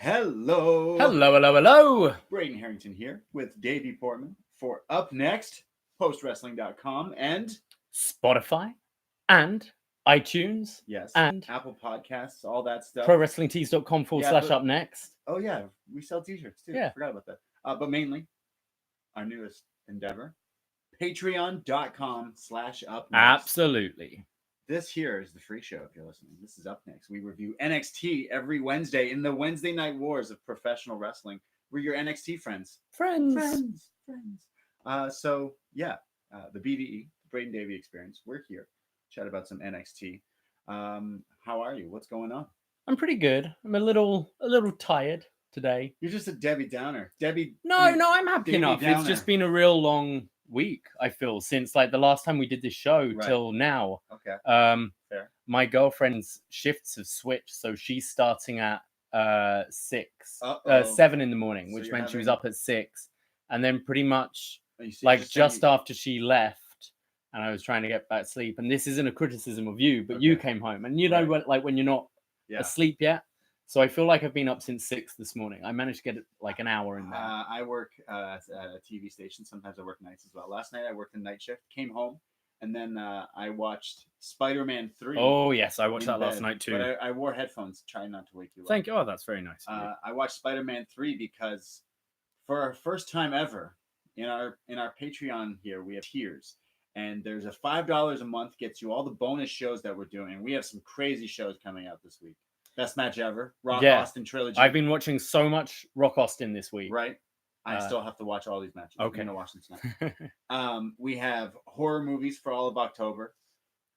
Hello. Hello. Braden Herrington here with Davie Portman for upNXT, postwrestling.com, and Spotify and iTunes yes, and Apple Podcasts, all that stuff. ProWrestlingTees.com/upNXT. Oh yeah, we sell t-shirts too. Yeah. Forgot about that. But mainly, our newest endeavor, patreon.com/upNXT. Absolutely. This here is the free show if you're listening. This is upNXT. We review NXT every Wednesday in the Wednesday night wars of professional wrestling. We're your NXT friends. Friends. The BDE, the Braden Davie Experience. We're here. Chat about some NXT. How are you? What's going on? I'm pretty good. I'm a little tired today. You're just a Debbie Downer. No, I'm happy Davie enough. Downer. It's just been a real long week, I feel, since like the last time we did this show Right. till now. Okay. Fair. My girlfriend's shifts have switched, so she's starting at 7 in the morning, So which you're meant she was having- up at 6, and then pretty much Oh, you see, like you're just saying- after she left, and I was trying to get back to sleep. And this isn't a criticism of you, but you Okay. came home, and you know Right. when you're not Yeah. asleep yet. So I feel like I've been up since 6 this morning. I managed to get like an hour in there. I work at a TV station. Sometimes I work nights as well. Last night I worked a night shift, came home, and then I watched Spider-Man 3. Oh yes, I watched in that last bed, night too. But I wore headphones to try not to wake you up. Thank you. Oh, that's very nice. Of you. I watched Spider-Man 3 because for our first time ever in our Patreon here, we have tiers. And there's a $5 a month gets you all the bonus shows that we're doing. We have some crazy shows coming out this week. Best match ever, Rock Austin trilogy. I've been watching so much Rock Austin this week. Right. I still have to watch all these matches. Okay. I'm gonna watch them tonight. We have horror movies for all of October.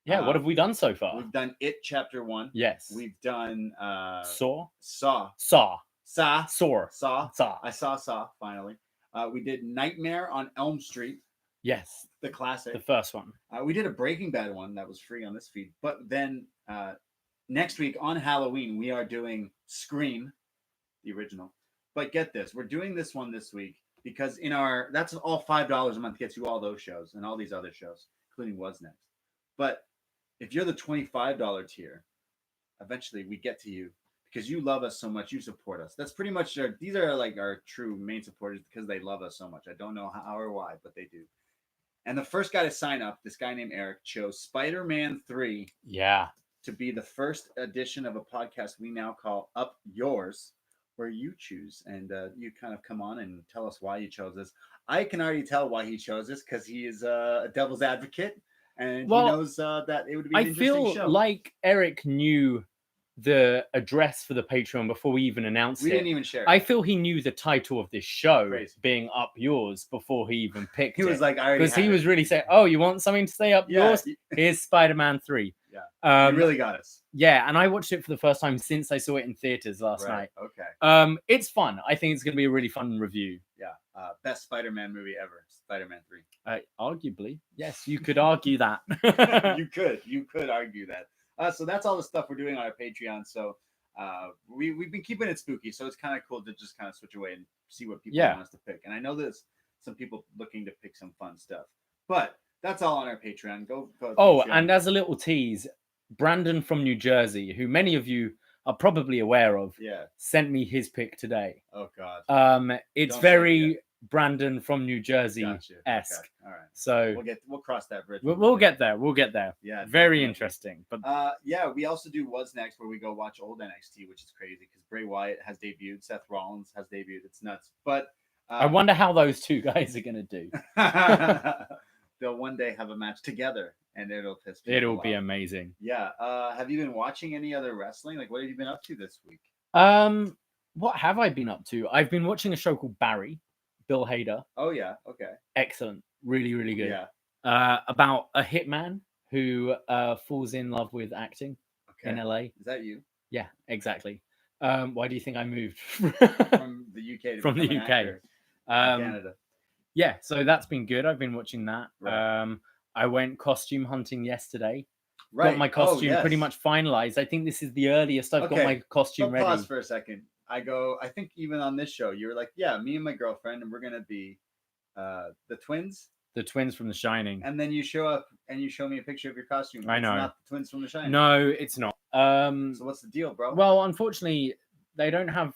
Yeah, what have we done so far? We've done It Chapter 1. Yes. We've done Saw. Saw. Saw. Saw. Saw. I saw Saw finally. We did Nightmare on Elm Street, Yes. the classic. The first one. We did a Breaking Bad one that was free on this feed. But then next week on Halloween, we are doing Scream, the original. But get this, we're doing this one this week because that's all $5 a month gets you all those shows and all these other shows, including What's Next. But if you're the $25 tier, eventually we get to you because you love us so much, you support us. That's pretty much these are like our true main supporters because they love us so much. I don't know how or why, but they do. And the first guy to sign up, this guy named Eric, chose Spider-Man 3 to be the first edition of a podcast we now call Up Yours, where you choose and you kind of come on and tell us why you chose this. I can already tell why he chose this because he is a devil's advocate and he knows that it would be an interesting show. I feel like Eric knew the address for the Patreon before we even announced it. We didn't even share it. I feel he knew the title of this show Crazy. being Up Yours before he even picked it. He was like, I already because he was really saying, oh, you want something to say Up Yours? Here's Spider-Man 3. Yeah. You really got us. Yeah, and I watched it for the first time since I saw it in theaters last night. Okay. It's fun. I think it's going to be a really fun review. Yeah. Best Spider-Man movie ever, Spider-Man 3. Arguably. Yes, you could argue that. You could argue that. So that's all the stuff we're doing on our Patreon. So we've been keeping it spooky. So it's kind of cool to just kind of switch away and see what people want us to pick. And I know there's some people looking to pick some fun stuff. But that's all on our Patreon. Go Oh, Patreon. And as a little tease, Brandon from New Jersey, who many of you are probably aware of, sent me his pick today. Oh, God. It's very Brandon from New Jersey-esque. Okay. All right. So we'll cross that bridge. We'll get there. We'll get there. Yeah. Very interesting. But we also do What's Next, where we go watch old NXT, which is crazy because Bray Wyatt has debuted, Seth Rollins has debuted. It's nuts. But I wonder how those two guys are gonna do. They'll one day have a match together, and it'll piss people It'll off. be amazing. Yeah. Have you been watching any other wrestling? Like, what have you been up to this week? What have I been up to? I've been watching a show called Barry, Bill Hader. Oh yeah. Okay. Excellent. Really, really good. Yeah. About a hitman who falls in love with acting in LA. Is that you? Yeah, exactly. Why do you think I moved From the UK to from the become an UK? actor in Canada. Yeah, so that's been good. I've been watching that. Right. I went costume hunting yesterday. Right. Got my costume pretty much finalized. I think this is the earliest I've got my costume ready. Pause for a second. I think even on this show, you were like, yeah, me and my girlfriend, and we're going to be the twins. The twins from The Shining. And then you show up and you show me a picture of your costume. I know. It's not the twins from The Shining. No, it's not. So what's the deal, bro? Well, unfortunately, they don't have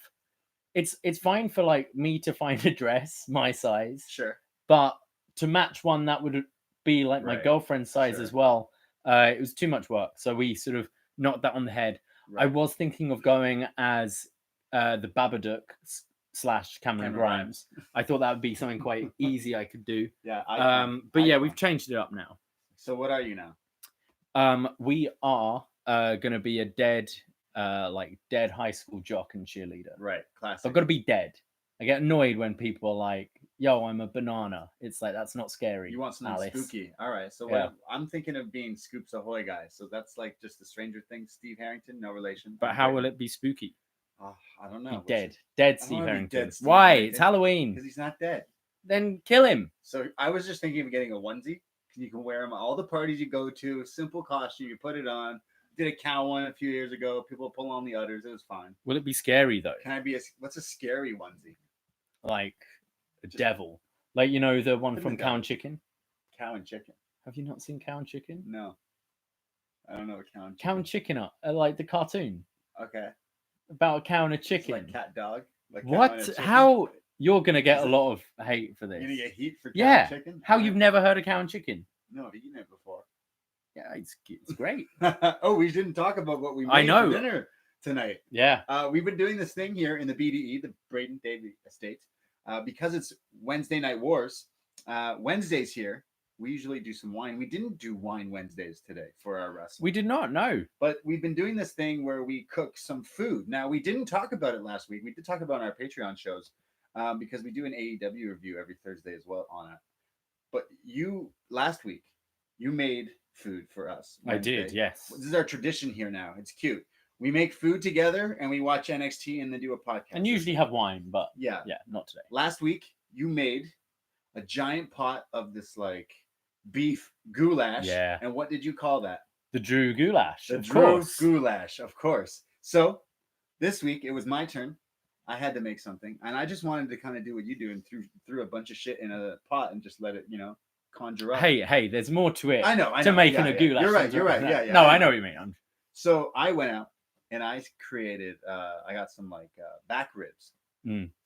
it's fine for like me to find a dress my size, Sure. but to match one that would be like my Right. girlfriend's size Sure. as well, it was too much work. So we sort of knocked that on the head. I Right. was thinking of going as the Babadook / Cameron Grimes. I thought that would be something quite easy I could do. Yeah. But yeah, we've changed it up now. So what are you now? We are going to be a dead high school jock and cheerleader. Right. Classic. I've got to be dead. I get annoyed when people are like, "Yo, I'm a banana." It's like, that's not scary. You want something Alice. spooky. All right. So Yeah. I'm thinking of being Scoops Ahoy guy. So that's like just the Stranger Things Steve Herrington, no relation. But how will it be spooky? Oh, I don't know. Dead. Dead I Steve wanna be Herrington. dead Steve Why? Harrington. It's Halloween. Because he's not dead. Then kill him. So I was just thinking of getting a onesie. You can wear them all the parties you go to. Simple costume. You put it on. Did a cow one a few years ago. People pull on the udders. It was fine. Will it be scary though? Can I be what's a scary onesie? Like a devil. Like, you know, the one Couldn't from have Cow done. and Chicken? Cow and chicken. Have you not seen Cow and Chicken? No. I don't know what cow and chicken. Cow and Chicken are like the cartoon Okay. about a cow and a It's chicken. like cat dog. Like cow and a What? chicken? You're going to get Is a it- lot of hate for this. You gonna get heat for cow Yeah. and chicken? How All you've right. never heard of Cow and Chicken? No, I've eaten it before. Yeah, it's great. Oh, we didn't talk about what we made I know. for dinner tonight. Yeah. We've been doing this thing here in the BDE, the Braden Davie Estate, because it's Wednesday Night Wars. Wednesdays here, we usually do some wine. We didn't do wine Wednesdays today for our wrestling. We did not know. But we've been doing this thing where we cook some food. Now, we didn't talk about it last week. We did talk about it on our Patreon shows because we do an AEW review every Thursday as well on it. But last week, you made food for us. Wednesday. I did, yes. This is our tradition here now. It's cute. We make food together and we watch NXT and then do a podcast. And usually have wine, but yeah, not today. Last week, you made a giant pot of this like beef goulash. Yeah. And what did you call that? The Drew Goulash, The of Drew course. Goulash, of course. So this week it was my turn. I had to make something, and I just wanted to kind of do what you do and threw a bunch of shit in a pot and just let it, conjure up. Hey, there's more to it. I know. To making a goulash. You're right. Yeah. No, I know what you mean. So I went out and I created. I got some like back ribs.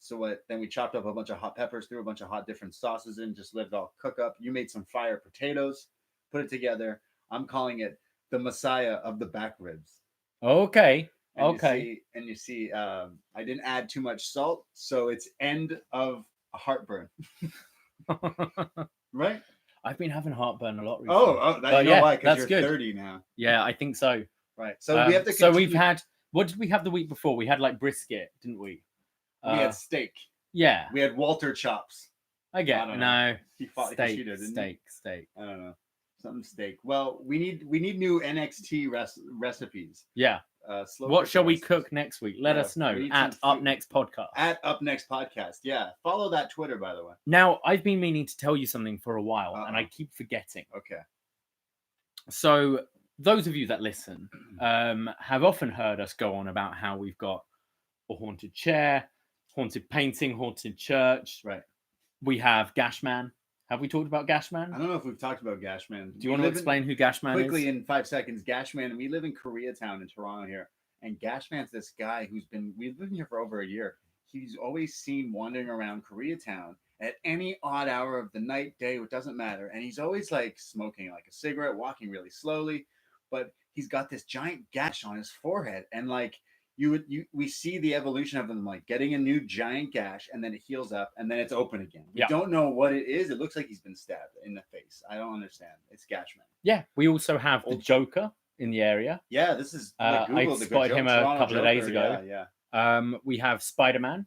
So then we chopped up a bunch of hot peppers, threw a bunch of hot different sauces in, just let it all cook up. You made some fire potatoes, put it together. I'm calling it the Messiah of the back ribs. Okay. And you see, I didn't add too much salt, so it's end of a heartburn. Right? I've been having heartburn a lot recently. Oh, you know why? Because you're good. 30 now. Yeah, I think so. Right. So we have to. So we've had. What did we have the week before? We had like brisket, didn't we? We had steak. Yeah. We had Walter chops. I get. No. He fought steak. Kushida, didn't steak. he? Steak. I don't know. Something steak. Well, we need new NXT recipes. Yeah. What shall we recipes. cook next week? Let us know at upNXT podcast. At upNXT podcast. Yeah. Follow that Twitter, by the way. Now, I've been meaning to tell you something for a while, and I keep forgetting. Okay. So, those of you that listen have often heard us go on about how we've got a haunted chair, haunted painting, haunted church. Right. We have Gashman. Have we talked about Gashman? I don't know if we've talked about Gashman. Do you want to explain who Gashman is? Quickly in 5 seconds. Gashman, we live in Koreatown in Toronto here. And Gashman's this guy we've lived here for over a year. He's always seen wandering around Koreatown at any odd hour of the night, day, it doesn't matter. And he's always like smoking like a cigarette, walking really slowly. But he's got this giant gash on his forehead. And like we see the evolution of him, like getting a new giant gash, and then it heals up, and then it's open again. We don't know what it is. It looks like he's been stabbed in the face. I don't understand. It's Gashman. Yeah, we also have the Joker in the area. Yeah, this is. Like Google, I spotted him a couple of days ago. Yeah. We have Spider-Man.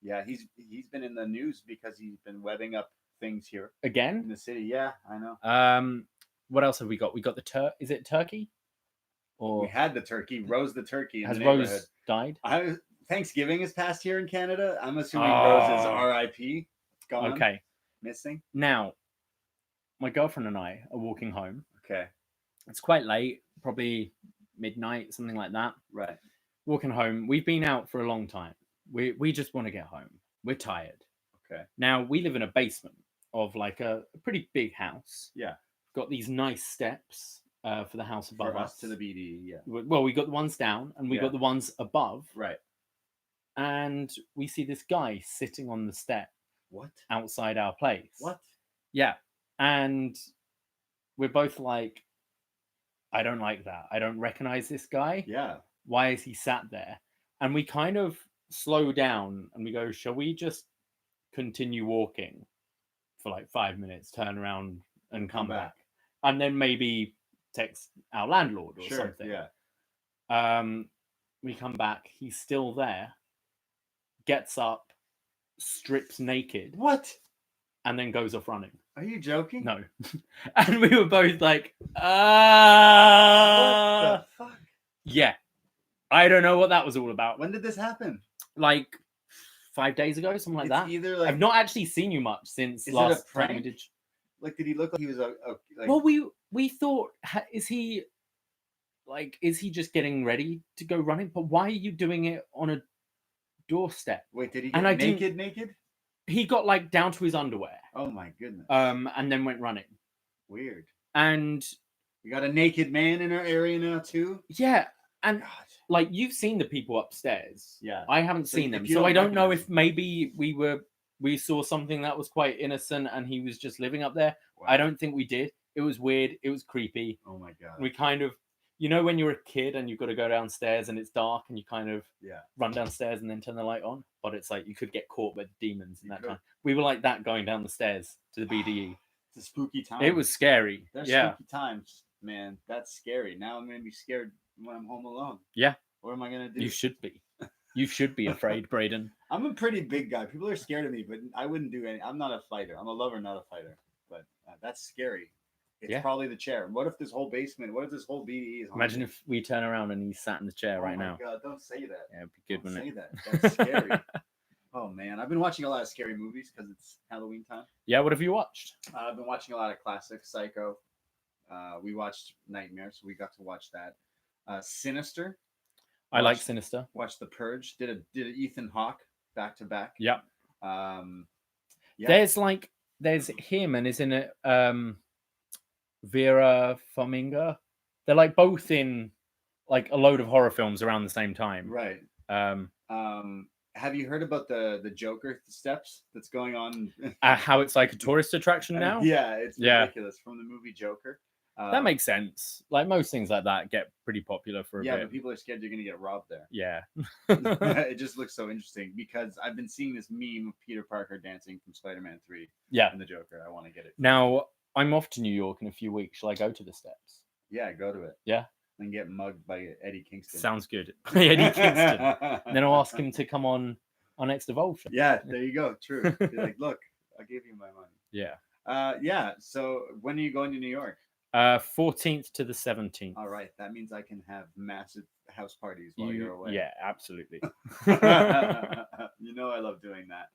Yeah, he's been in the news because he's been webbing up things here again in the city. Yeah, I know. What else have we got? We got the Is it turkey? Or we had the turkey. Rose the turkey. Has Rose died? Thanksgiving is past here in Canada. I'm assuming Rose is R.I.P. Gone. Okay. Missing. Now, my girlfriend and I are walking home. Okay. It's quite late, probably midnight, something like that. Right. Walking home. We've been out for a long time. We just want to get home. We're tired. Okay. Now, we live in a basement of like a pretty big house. Yeah. Got these nice steps for the house above us us. To the BD, yeah. Well, we got the ones down and we got the ones above. Right. and we see this guy sitting on the step What? outside our place. What? Yeah. And we're both like, I don't like that. I don't recognize this guy. Yeah. Why is he sat there? And we kind of slow down and we go, shall we just continue walking for like 5 minutes, turn around and come back? And then maybe text our landlord or something. Yeah. We come back, he's still there, gets up, strips naked, What? and then goes off running. Are you joking? No. And we were both like, What the fuck? Yeah. I don't know what that was all about. When did this happen? Like 5 days ago, something like that. Either like I've not actually seen you much since Is last it a prank? time we did. Like, did he look like he was like? Well, we thought, is he just getting ready to go running? But why are you doing it on a doorstep? Wait, did he and get I didn't- naked? He got like down to his underwear. Oh my goodness. And then went running. Weird. And we got a naked man in our area now too. Yeah, and God. like you've seen the people upstairs. Yeah. I haven't So seen if them, you so don't I don't know recognize if maybe we saw something that was quite innocent and he was just living up there. Wow. I don't think we did. It was weird. It was creepy. Oh my god. We kind of, you know, when you're a kid and you've got to go downstairs and it's dark and you kind of run downstairs and then turn the light on, but it's like you could get caught by the demons in that time. We were like that going down the stairs to the BDE. It's a spooky time. It was scary. They're yeah. spooky times, man. That's scary. Now I'm gonna be scared when I'm home alone. Yeah. What am I gonna do? You should be. You should be afraid, Braden. I'm a pretty big guy. People are scared of me, but I wouldn't do any. I'm not a fighter. I'm a lover, not a fighter. But that's scary. It's probably the chair. What if this whole basement? What if this whole BDE is? Imagine if we turn around and he's sat in the chair right now. Oh my god! Don't say that. Yeah, it'd be good, wouldn't it? Say that. That's scary. Oh man, I've been watching a lot of scary movies because it's Halloween time. Yeah, what have you watched? I've been watching a lot of classics. Psycho. We watched Nightmare, so we got to watch that. Sinister. I like Sinister. Watched The Purge. Did a Ethan Hawke back to back. Yeah. Yeah. There's him and isn't it Vera Farmiga? They're like both in like a load of horror films around the same time. Right. Have you heard about the Joker steps that's going on? How it's like a tourist attraction now? Yeah, it's ridiculous. From the movie Joker. That makes sense. Like most things like that get pretty popular for a bit. Yeah, but people are scared you're going to get robbed there. Yeah. It just looks so interesting because I've been seeing this meme of Peter Parker dancing from Spider-Man 3 and the Joker. I want to get it. Now, I'm off to New York in a few weeks. Shall I go to the steps? Yeah, go to it. Yeah. And get mugged by Eddie Kingston. Sounds good. Eddie Kingston. And then I'll ask him to come on our next Evolve show. Yeah, there you go. True. You're like, look, I gave you my money. Yeah. Yeah. So when are you going to New York? 14th to the 17th. All right. That means I can have massive house parties while you're away. Yeah, absolutely. You know I love doing that.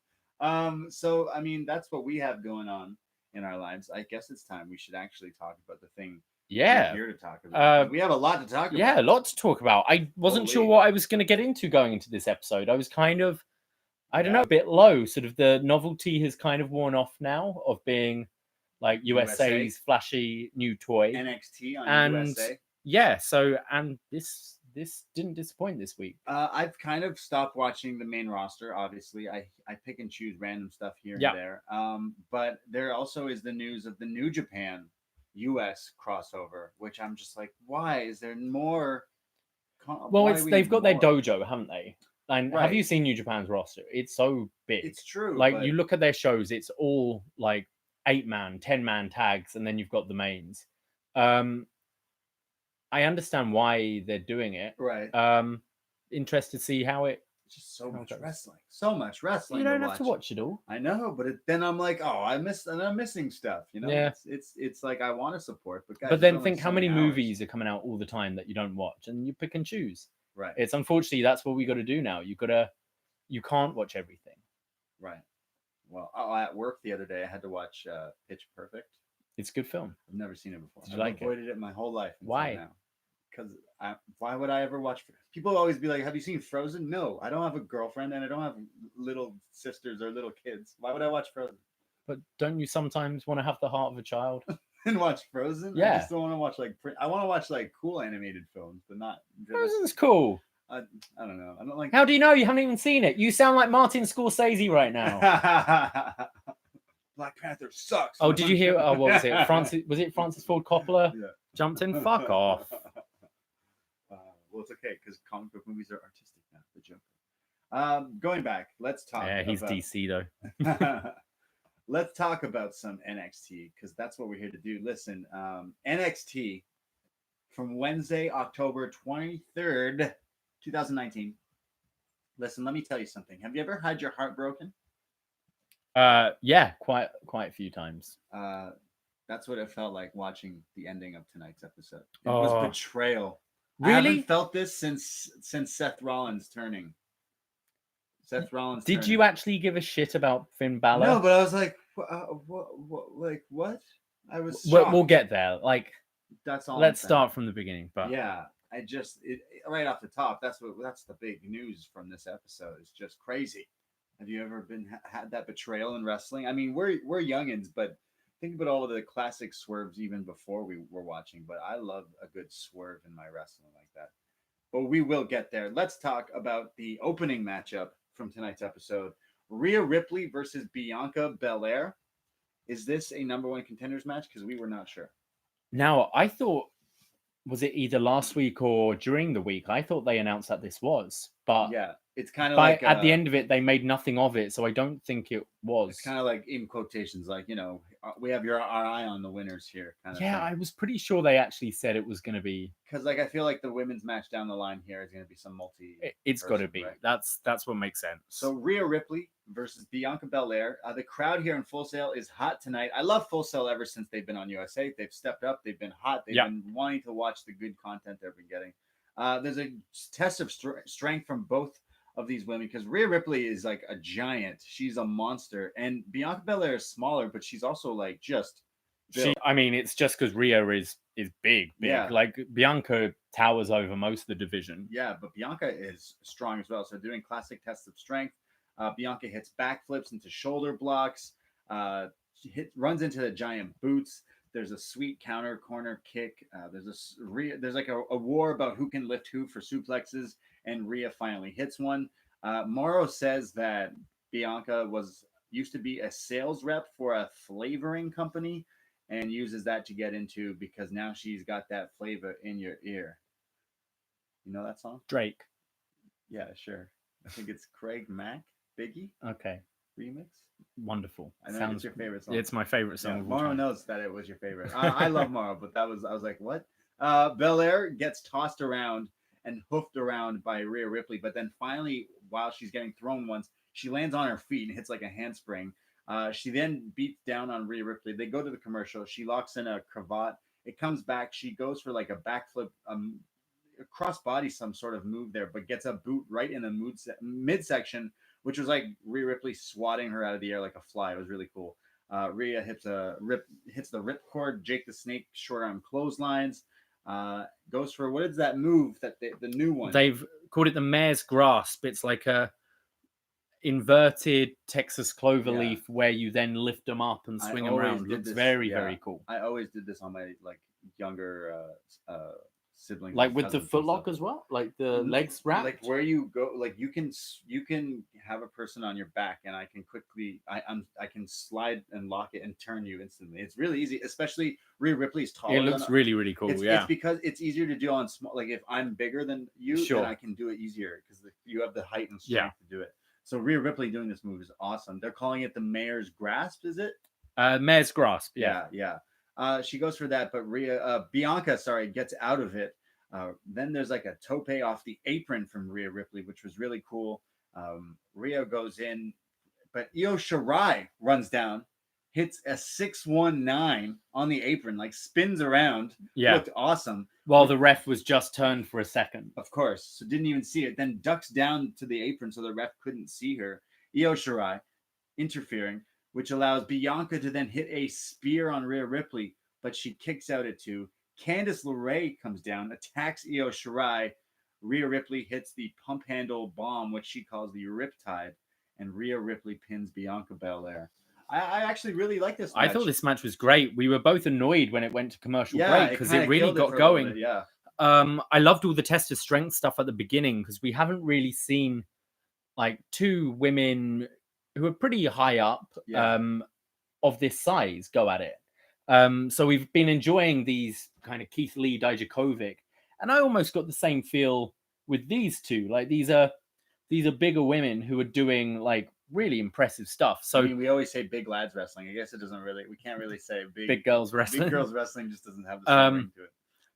So, I mean, that's what we have going on in our lives. I guess it's time we should actually talk about the thing we're here to talk about. We have a lot to talk about. Yeah, a lot to talk about. I wasn't sure what I was going to get into going into this episode. I was kind of, I don't know, a bit low. Sort of the novelty has kind of worn off now of being like USA's flashy new toy. NXT on USA. Yeah, so, and this didn't disappoint this week. I've kind of stopped watching the main roster. Obviously, I pick and choose random stuff here and there. But there also is the news of the New Japan US crossover, which I'm just like, why is there more? Well, they've got their dojo, haven't they? And have you seen New Japan's roster? It's so big. It's true. Like you look at their shows, it's all like 8-man, 10-man tags, and then you've got the mains. I understand why they're doing it. Right. Interested to see how it. Just so much wrestling. So much wrestling. You don't have to watch it all. I know, but then I'm like, oh, I'm missing stuff. You know. Yeah. It's like I want to support, but guys. But then think how many movies are coming out all the time that you don't watch, and you pick and choose. Right. It's unfortunately that's what we got to do now. You can't watch everything. Right. Well, at work the other day, I had to watch Pitch Perfect. It's a good film. I've never seen it before. Did you like it? I've avoided it my whole life. Why? Because why would I ever watch? People always be like, "Have you seen Frozen?" No, I don't have a girlfriend and I don't have little sisters or little kids. Why would I watch Frozen? But don't you sometimes want to have the heart of a child and watch Frozen? Yeah. I just don't want to watch I want to watch like cool animated films, but not. Frozen's cool. I don't know. I don't like. How do you know? You haven't even seen it. You sound like Martin Scorsese right now. Black Panther sucks. Oh, did you hear? Oh, what was it? Francis Ford Coppola Yeah. jumped in? Fuck off. Well, it's okay because comic book movies are artistic now. The joke. Going back, let's talk. Yeah, he's about... DC though. Let's talk about some NXT because that's what we're here to do. Listen, NXT from Wednesday, October 23rd, 2019. Listen, let me tell you something. Have you ever had your heart broken? Yeah, quite a few times. That's what it felt like watching the ending of tonight's episode. It was betrayal. Really? I haven't felt this since Seth Rollins turning. Did you actually give a shit about Finn Balor? No, but I was like, what? I was shocked. We'll get there. Like, that's all. Let's start from the beginning. But yeah, right off the top, that's the big news from this episode. It's just crazy. Have you ever had that betrayal in wrestling? I mean, we're youngins, but think about all of the classic swerves even before we were watching. But I love a good swerve in my wrestling like that. But we will get there. Let's talk about the opening matchup from tonight's episode. Rhea Ripley versus Bianca Belair. Is this a number one contenders match? Because we were not sure. Now, I thought, was it either last week or during the week? I thought they announced that this was. But yeah, it's kind of like... at the end of it, they made nothing of it. So I don't think it was. It's kind of like, in quotations, like, we have our eye on the winners here. Kind of thing. I was pretty sure they actually said it was going to be... Because, like, I feel like the women's match down the line here is going to be some multi... It's got to be. Right? That's what makes sense. So, Rhea Ripley versus Bianca Belair. The crowd here in Full Sail is hot tonight. I love Full Sail ever since they've been on USA. They've stepped up. They've been hot. They've been wanting to watch the good content they've been getting. There's a test of strength from both of these women because Rhea Ripley is like a giant. She's a monster. And Bianca Belair is smaller, but she's also like just... it's just because Rhea is big. Yeah. Like Bianca towers over most of the division. Yeah, but Bianca is strong as well. So doing classic tests of strength. Bianca hits backflips into shoulder blocks. Runs into the giant boots. There's a sweet counter corner kick. There's like a war about who can lift who for suplexes, and Rhea finally hits one. Mauro says that Bianca used to be a sales rep for a flavoring company and uses that to get into because now she's got that flavor in your ear. You know that song? Drake. Yeah, sure. I think it's Craig Mack, Biggie. Okay. Remix. Wonderful. I know it's your favorite song. It's my favorite song. Yeah, Mauro knows that it was your favorite. I love Mauro, but I was like, what? Belair gets tossed around and hoofed around by Rhea Ripley, but then finally, while she's getting thrown once, she lands on her feet and hits like a handspring. She then beats down on Rhea Ripley. They go to the commercial. She locks in a cravat. It comes back. She goes for like a backflip, crossbody, some sort of move there, but gets a boot right in the midsection, which was like Rhea Ripley swatting her out of the air like a fly. It was really cool. Rhea hits the ripcord. Jake the Snake short arm clotheslines. Goes for, what is that move that the new one? They've called it the Mayor's Grasp. It's like a inverted Texas cloverleaf where you then lift them up and swing them around. It's very, very cool. I always did this on my like younger siblings, like with the footlock as well, like the legs wrapped, like where you go, like you can have a person on your back and I can quickly I can slide and lock it and turn you instantly. It's really easy, especially Rhea Ripley's taller. It looks really, really cool. It's because it's easier to do on small, like if I'm bigger than you, sure, then I can do it easier because you have the height and strength to do it. So Rhea Ripley doing this move is awesome. They're calling it the Mayor's Grasp, is it? Mayor's Grasp. Yeah. She goes for that, but Bianca gets out of it. Then there's like a tope off the apron from Rhea Ripley, which was really cool. Rhea goes in, but Io Shirai runs down, hits a 619 on the apron, like spins around. Looked awesome. While the ref was just turned for a second. Of course. So didn't even see it. Then ducks down to the apron so the ref couldn't see her. Io Shirai interfering, which allows Bianca to then hit a spear on Rhea Ripley, but she kicks out at 2. Candice LeRae comes down, attacks Io Shirai. Rhea Ripley hits the pump handle bomb, which she calls the Riptide, and Rhea Ripley pins Bianca Belair. I actually really like this match. I thought this match was great. We were both annoyed when it went to commercial break because it really got going. I loved all the test of strength stuff at the beginning because we haven't really seen like two women who are pretty high up of this size go at it. So we've been enjoying these kind of Keith Lee, Dijakovic, and I almost got the same feel with these two. Like these are bigger women who are doing like really impressive stuff. So I mean, we always say big lads wrestling. I guess we can't really say big girls wrestling. Big girls wrestling just doesn't have the same ring to it.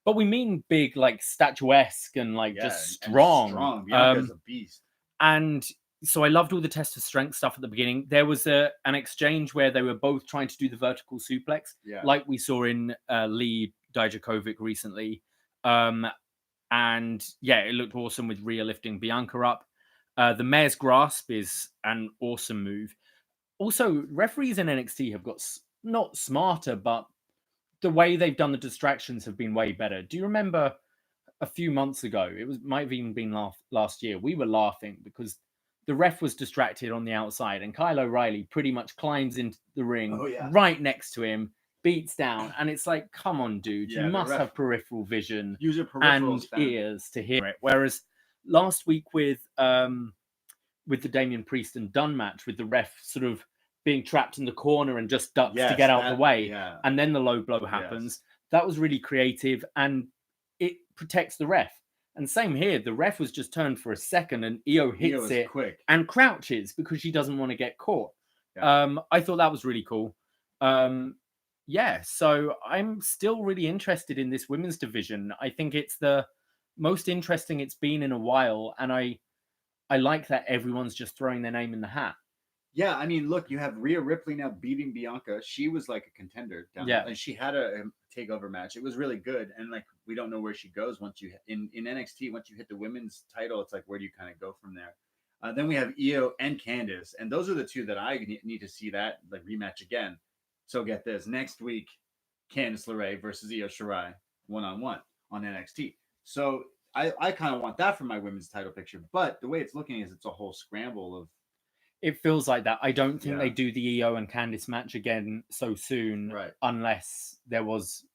But we mean big, like statuesque and like just strong. Strong. Bianca's a beast. And so I loved all the test of strength stuff at the beginning. There was an exchange where they were both trying to do the vertical suplex, like we saw in Lee Dijakovic recently. And yeah, it looked awesome with Rhea lifting Bianca up. The Mayor's Grasp is an awesome move. Also, referees in NXT have got not smarter, but the way they've done the distractions have been way better. Do you remember a few months ago? Might have even been last year. We were laughing because the ref was distracted on the outside, and Kyle O'Reilly pretty much climbs into the ring right next to him, beats down, and it's like, come on, dude, you must have peripheral vision and ears to hear it. Whereas last week with the Damian Priest and Dunn match, with the ref sort of being trapped in the corner and just ducks to get out of the way, and then the low blow happens. That was really creative, and it protects the ref. And same here, the ref was just turned for a second, and Io hits it quick and crouches because she doesn't want to get caught. I thought that was really cool. So I'm still really interested in this women's division. I think it's the most interesting it's been in a while, and I like that everyone's just throwing their name in the hat. Yeah, I mean, look, you have Rhea Ripley now beating Bianca. She was like a contender down there, and she had a takeover match. It was really good, and like we don't know where she goes once you in NXT. Once you hit the women's title, it's like, where do you kind of go from there? Then we have Io and Candice, and those are the two that I need to see that like rematch again. So get this, next week, Candice LeRae versus Io Shirai 1-on-1 on NXT. So I kind of want that for my women's title picture, but the way it's looking is it's a whole scramble of. It feels like that. I don't think they do the Io and Candice match again so soon, unless there was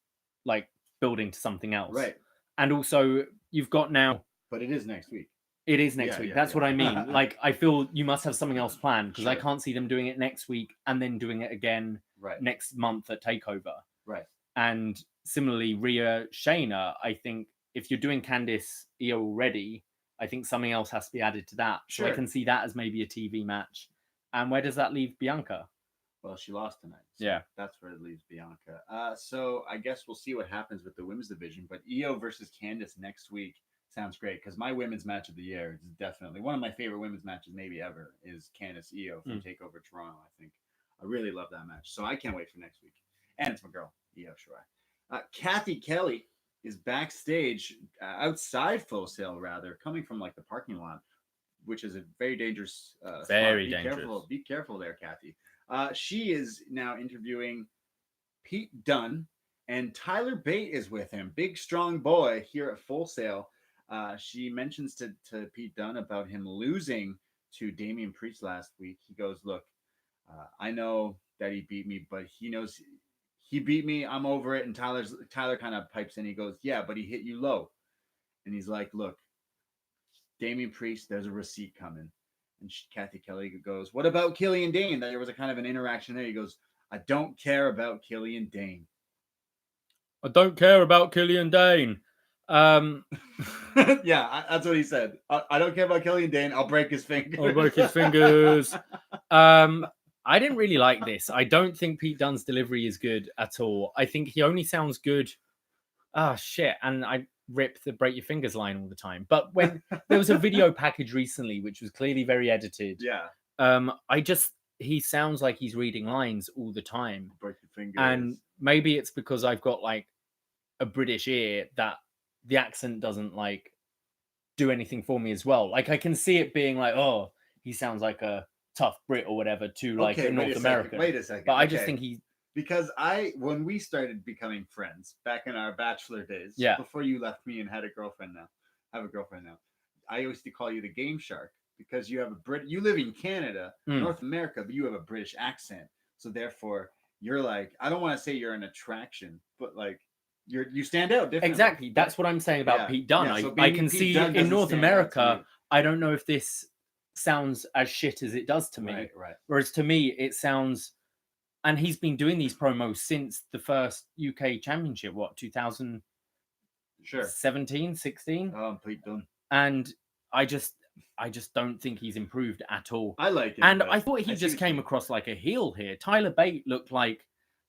like building to something else. Right. And also, you've got now. But it is next week. It is next week. That's what I mean. Like, I feel you must have something else planned, because I can't see them doing it next week and then doing it again next month at TakeOver. Right. And similarly, Rhea, Shayna, I think if you're doing Candice, Io already, I think something else has to be added to that. So I can see that as maybe a TV match. And where does that leave Bianca? Well, she lost tonight. So that's where it leaves Bianca. So I guess we'll see what happens with the women's division. But Io versus Candice next week sounds great, because my women's match of the year is definitely one of my favorite women's matches maybe ever is Candice Io from TakeOver Toronto. I think I really love that match. So I can't wait for next week. And it's my girl, Io Shirai. Kathy Kelly is backstage outside Full Sail, rather, coming from like the parking lot, which is a very dangerous very spot. dangerous. Be careful there, Kathy. She is now interviewing Pete Dunne, and Tyler Bate is with him. Big strong boy here at Full Sail. She mentions to Pete Dunne about him losing to Damian Priest last week. He goes, look, I know that he beat me, but he knows he beat me. I'm over it. And Tyler kind of pipes in. He goes, yeah, but he hit you low. And he's like, look, Damian Priest, there's a receipt coming. And Kathy Kelly goes, what about Killian Dane? There was a kind of an interaction there. He goes, I don't care about Killian Dane. I don't care about Killian Dane. Yeah, that's what he said. I don't care about Killian Dane. I'll break his fingers. I'll break his fingers. I didn't really like this. I don't think Pete Dunne's delivery is good at all. I think he only sounds good. Oh, shit. And I rip the break your fingers line all the time. But when there was a video package recently, which was clearly very edited. Yeah. He sounds like he's reading lines all the time. Break your fingers. And maybe it's because I've got like a British ear that the accent doesn't like do anything for me as well. Like I can see it being like, oh, he sounds like a tough Brit or whatever to like a North American. Wait a second. But I just think because when we started becoming friends back in our bachelor days, before you left me and have a girlfriend now, I used to call you the Game Shark, because you have you live in Canada, North America, but you have a British accent. So therefore you're like, I don't want to say you're an attraction, but like you stand out differently. Exactly. That's what I'm saying about Pete Dunne. Yeah, so I maybe can Pete see Dunne in doesn't North stand out to America, you. I don't know if this sounds as shit as it does to me. Right. Whereas to me, it sounds, and he's been doing these promos since the first UK Championship, 2017, 16? Oh, Pete Dunne. And I just don't think he's improved at all. I like him. And but I thought he I see just what came you across like a heel here. Tyler Bate looked like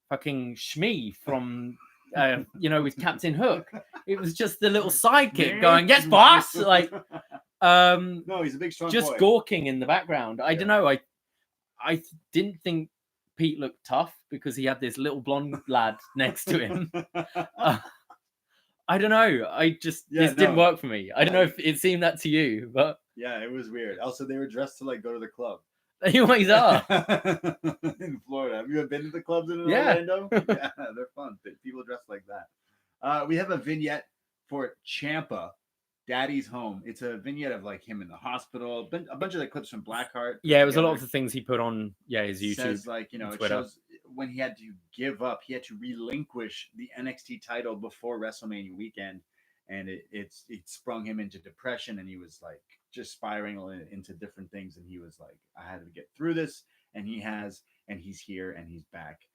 fucking Shmee from, with Captain Hook. It was just the little sidekick going, "Yes, boss!" Like, no, he's a big, strong just boy. gawking in the background. I don't know. I didn't think Pete looked tough because he had this little blonde lad next to him. I don't know. This didn't work for me. I don't know if it seemed that to you, but yeah, it was weird. Also, they were dressed to like go to the club. You always are. In Florida. Have you ever been to the clubs in Yeah. Orlando? Yeah, they're fun. People dress like that. We have a vignette for Ciampa, Daddy's Home. It's a vignette of like him in the hospital. A bunch of the clips from Blackheart. Yeah, it was a lot of the things he put on his YouTube. Says like, it shows when he had to give up, he had to relinquish the NXT title before WrestleMania weekend. And it sprung him into depression, and he was like just spiraling into different things. And he was like, I had to get through this. And he has, and he's here, and he's back.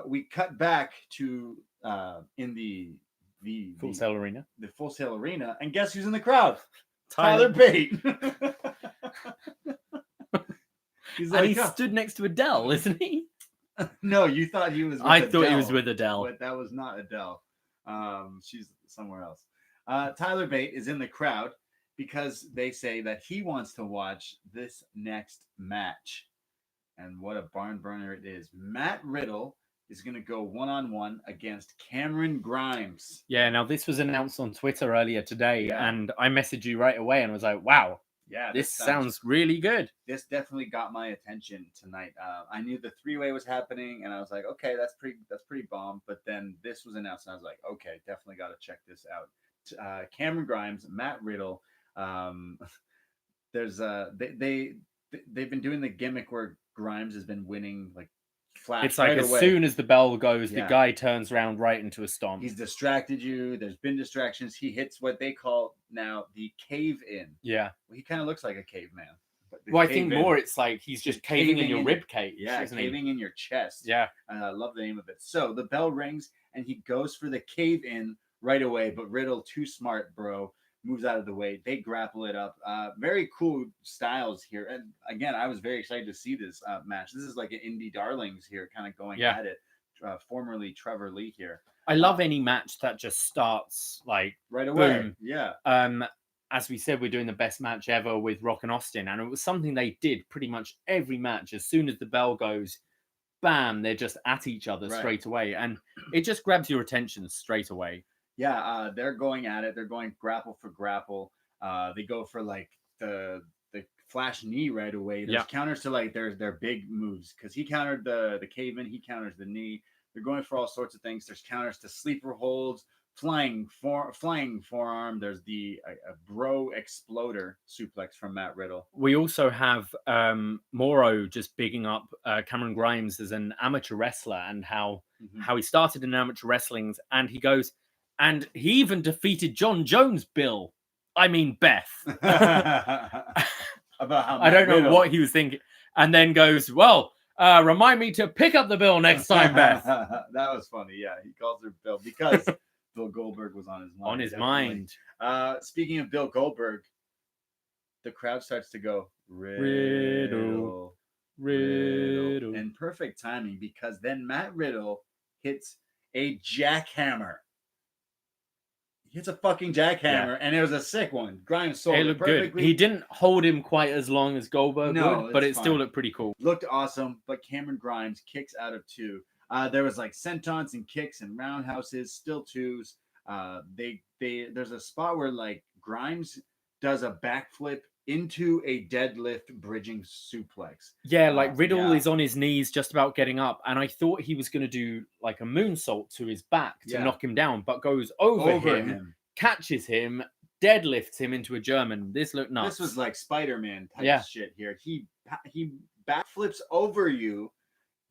We cut back to in the Full Sail Arena. The Full Sail Arena, and guess who's in the crowd? Tyler Bate. He's like, and he stood next to Adele, isn't he? No, you thought he was with I Adele, thought he was with Adele. But that was not Adele. She's somewhere else. Tyler Bate is in the crowd because they say that he wants to watch this next match. And what a barn burner it is. Matt Riddle is going to go one-on-one against Cameron Grimes. Yeah, now this was announced on Twitter earlier today, and I messaged you right away and was like, wow, yeah, this sounds really good. This definitely got my attention tonight. I knew the three-way was happening, and I was like, okay, that's pretty bomb. But then this was announced, and I was like, okay, definitely got to check this out. Cameron Grimes, Matt Riddle. There's they've been doing the gimmick where Grimes has been winning like flat. It's like right as away. soon as the bell goes, the guy turns around right into a stomp. He's distracted you. There's been distractions. He hits what they call now the cave in. Yeah. Well, he kind of looks like a caveman. Well, I think more it's like he's just caving in your rib cage. Yeah, caving in your chest. Yeah. And I love the name of it. So the bell rings and he goes for the cave in right away. But Riddle, too smart, bro, moves out of the way. They grapple it up. Very cool styles here. And again, I was very excited to see this match. This is like an indie darlings here kind of going at it. Formerly Trevor Lee here. I love any match that just starts like right away. Boom. Yeah. As we said, we're doing the best match ever with Rock and Austin, and it was something they did pretty much every match. As soon as the bell goes, bam, they're just at each other straight away, and it just grabs your attention straight away. Yeah, they're going at it. They're going grapple for grapple. They go for like the flash knee right away. There's counters to like their big moves because he countered the cave in, he counters the knee. They're going for all sorts of things. There's counters to sleeper holds. Flying forearm. There's the bro exploder suplex from Matt Riddle. We also have Moro just bigging up Cameron Grimes as an amateur wrestler and how he started in amateur wrestling, and he goes, and he even defeated John Jones, Bill. I mean Beth. About how I don't know what he was thinking, and then goes, well, remind me to pick up the bill next time, Beth. That was funny. Yeah, he calls her Bill because Bill Goldberg was on his mind. On his mind. Speaking of Bill Goldberg, the crowd starts to go, Riddle. And perfect timing because then Matt Riddle hits a jackhammer. He hits a fucking jackhammer, and it was a sick one. Grimes sold it perfectly. Good. He didn't hold him quite as long as Goldberg would, but it still looked pretty cool. Looked awesome, but Cameron Grimes kicks out of two. There was like sentons and kicks and roundhouses, still twos. There's a spot where like Grimes does a backflip into a deadlift bridging suplex. Yeah, like Riddle is on his knees just about getting up, and I thought he was going to do like a moonsault to his back to knock him down, but goes over him, catches him, deadlifts him into a German. This looked nuts. This was like Spider-Man type shit here. He backflips over you,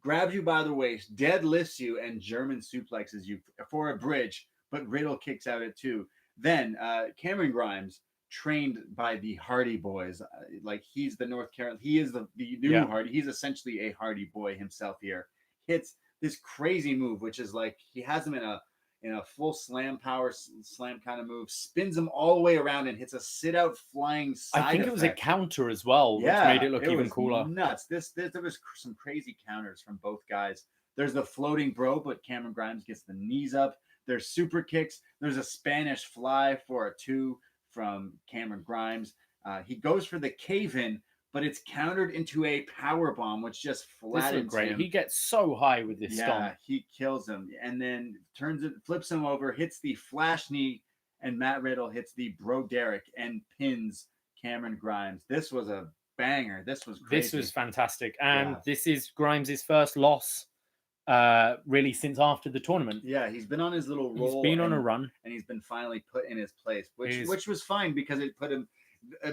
grabs you by the waist, deadlifts you, and German suplexes you for a bridge but Riddle kicks out at 2. Then Cameron Grimes, trained by the Hardy Boys, like he's the North Carolina, he is the new Hardy. He's essentially a Hardy Boy himself here. Hits this crazy move, which is like he has him in a full power slam kind of move, spins him all the way around and hits a sit out flying side. I think it was a counter as well, which made it look even cooler. Nuts. There was some crazy counters from both guys. There's the floating bro, but Cameron Grimes gets the knees up. There's super kicks. There's a Spanish fly for a 2 from Cameron Grimes. He goes for the cave-in, but it's countered into a power bomb, which just flattens him. He gets so high with this stomp. Yeah, he kills him, and then flips him over, hits the flash knee, and Matt Riddle hits the Roderick and pins Cameron Grimes. This was a banger. This was crazy. This was fantastic, and this is Grimes' first loss. Really since after the tournament. Yeah, he's been on his little roll. He's been on a run, and he's been finally put in his place, which was fine because it put him.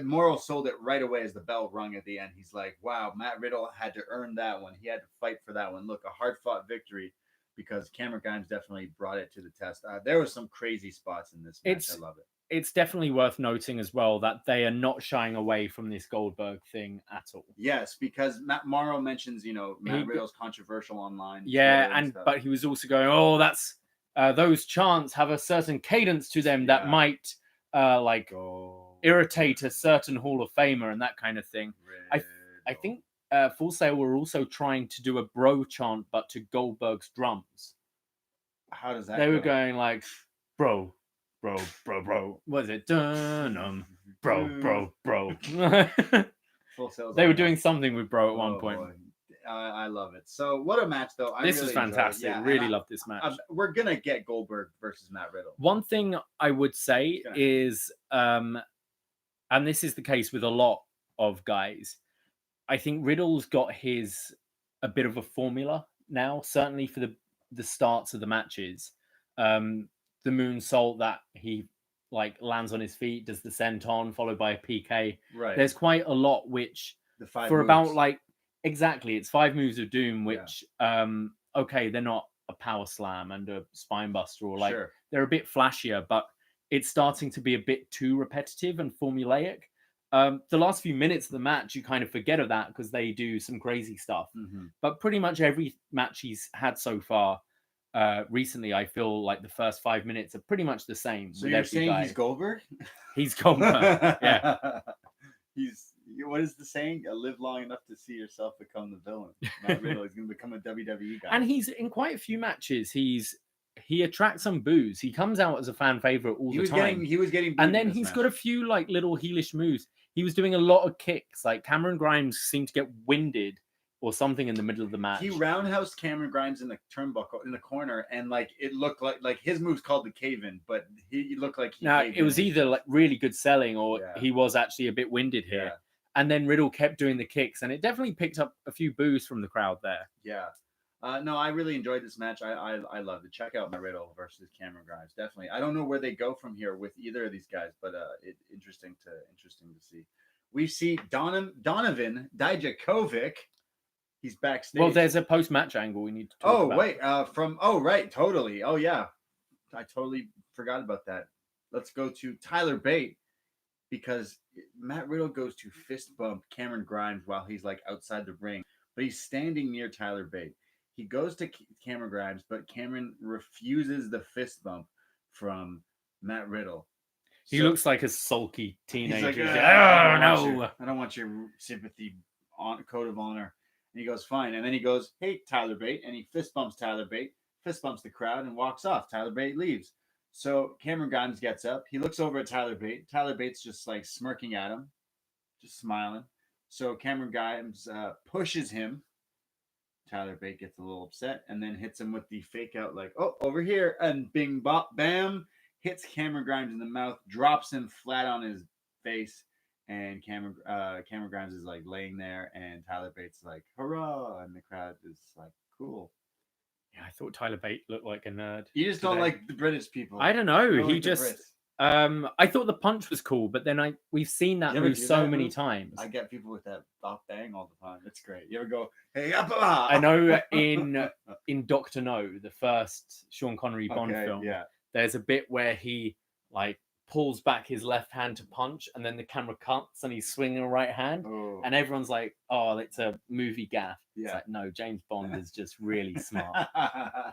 Morrow sold it right away as the bell rung at the end. He's like, "Wow, Matt Riddle had to earn that one. He had to fight for that one. Look, a hard-fought victory." Because Cameron Grimes definitely brought it to the test. There was some crazy spots in this match. I love it. It's definitely worth noting as well that they are not shying away from this Goldberg thing at all. Yes, because Morrow mentions, Matt Riddle's controversial online. Yeah, but he was also going, "Oh, that's those chants have a certain cadence to them that might irritate a certain Hall of Famer and that kind of thing." I think Full Sail were also trying to do a bro chant, but to Goldberg's drums. How does that? They were going like, "Bro. Bro. What is it? Bro. Full Sail's They were doing something with bro at one point. I love it. So what a match, though. This was fantastic. Really loved this match. We're gonna get Goldberg versus Matt Riddle. One thing I would say is, and this is the case with a lot of guys, I think Riddle's got a bit of a formula now, certainly for the starts of the matches. The moonsault that he lands on his feet, does the senton followed by a PK. Right. There's quite a lot which the 5 for moves. About exactly, it's 5 moves of doom, which they're not a power slam and a spine buster or they're a bit flashier, but it's starting to be a bit too repetitive and formulaic. The last few minutes of the match, you kind of forget of that because they do some crazy stuff. Mm-hmm. But pretty much every match he's had so far recently, I feel like the first 5 minutes are pretty much the same. So you're saying he's Goldberg? He's Goldberg, yeah. What is the saying? Live long enough to see yourself become the villain. Matt Riddle is going to become a WWE guy. And he's in quite a few matches. He attracts some boos. He comes out as a fan favorite all the time. He was getting and then he's got a few little heelish moves. He was doing a lot of kicks. Cameron Grimes seemed to get winded or something in the middle of the match. He roundhoused Cameron Grimes in the turnbuckle in the corner, and it looked like his move's called the cave-in, but he looked like he. Now it was either really good selling or he was actually a bit winded here. Yeah. And then Riddle kept doing the kicks, and it definitely picked up a few boos from the crowd there. Yeah. No, I really enjoyed this match. I loved it. Check out Matt Riddle versus Cameron Grimes. Definitely. I don't know where they go from here with either of these guys, but interesting to see. We see Donovan Dijakovic. He's backstage. Well, there's a post-match angle we need to talk about. Right, totally. Oh yeah, I totally forgot about that. Let's go to Tyler Bate because Matt Riddle goes to fist bump Cameron Grimes while he's outside the ring, but he's standing near Tyler Bate. He goes to Cameron Grimes, but Cameron refuses the fist bump from Matt Riddle. He looks like a sulky teenager. He's I don't want your sympathy code of honor. And he goes, fine. And then he goes, hey, Tyler Bate. And he fist bumps Tyler Bate, fist bumps the crowd, and walks off. Tyler Bate leaves. So Cameron Grimes gets up. He looks over at Tyler Bate. Tyler Bate's just smirking at him, just smiling. So Cameron Grimes pushes him. Tyler Bate gets a little upset and then hits him with the fake out over here. And bing, bop, bam. Hits Cameron Grimes in the mouth, drops him flat on his face. And Cameron Grimes is laying there, and Tyler Bate's hurrah, and the crowd is cool. Yeah, I thought Tyler Bate looked like a nerd. You just don't like the British people. I don't know. He just I thought the punch was cool, but then we've seen that move so many times. I get people with that bop bang all the time. It's great. You ever go, hey, up-a-la? I know in Dr. No, the first Sean Connery Bond film, there's a bit where he like pulls back his left hand to punch, and then the camera cuts and he's swinging a right hand, Oh. and everyone's like, "Oh, it's a movie gaff." It's Yeah. like, no, James Bond is just really smart.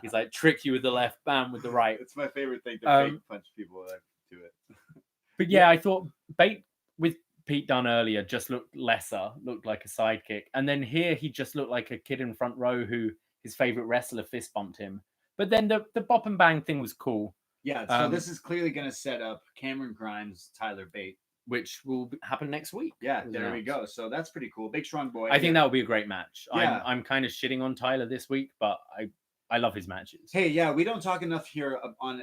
He's like, trick you with the left, bam with the right. It's my favorite thing to fake punch people when I do it. But yeah, I thought Bate with Pete Dunne earlier just looked lesser, looked like a sidekick. And then here he just looked like a kid in front row who his favorite wrestler fist bumped him. But then the bop and bang thing was cool. Yeah, so this is clearly going to set up Cameron Grimes, Tyler Bate, which will happen next week. Yeah, there we go. So that's pretty cool. Big strong boy. I think that will be a great match. Yeah. I'm kind of shitting on Tyler this week, but I love his matches. Hey, yeah, we don't talk enough here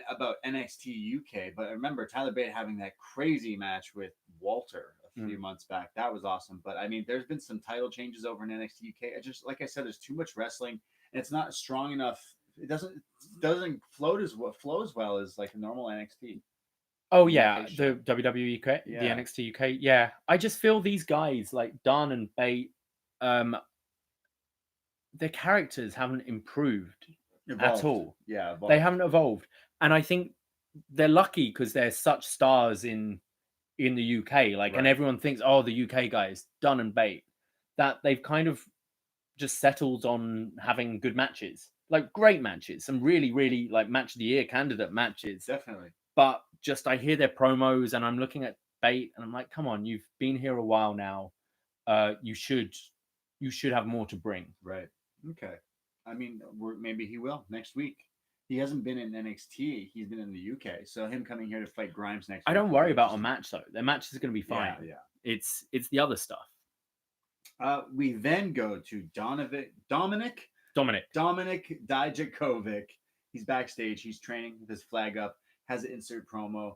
about NXT UK, but remember Tyler Bate having that crazy match with Walter a few months back. That was awesome. But I mean, there's been some title changes over in NXT UK. I just, like I said, there's too much wrestling, and it's not strong enough. It doesn't float as well as like a normal NXT. Oh yeah, the WWE UK, the NXT UK. Yeah, I just feel these guys like Dunne and Bate, their characters haven't improved at all. Yeah, they haven't evolved, and I think they're lucky because they're such stars in the UK. Like, and everyone thinks, oh, the UK guys, Dunne and Bate, that they've kind of just settled on having good matches, like great matches, some really, really like match of the year candidate matches. Definitely. But just I hear their promos and I'm looking at Bate and I'm like, come on, you've been here a while now. You should have more to bring. Right. Okay. I mean, maybe he will next week. He hasn't been in NXT. He's been in the UK. So him coming here to fight Grimes next week. I don't worry about a match though. Their match is going to be fine. Yeah. It's the other stuff. We then go to Dominik Dijakovic. He's backstage. He's training with his flag up. Has an insert promo.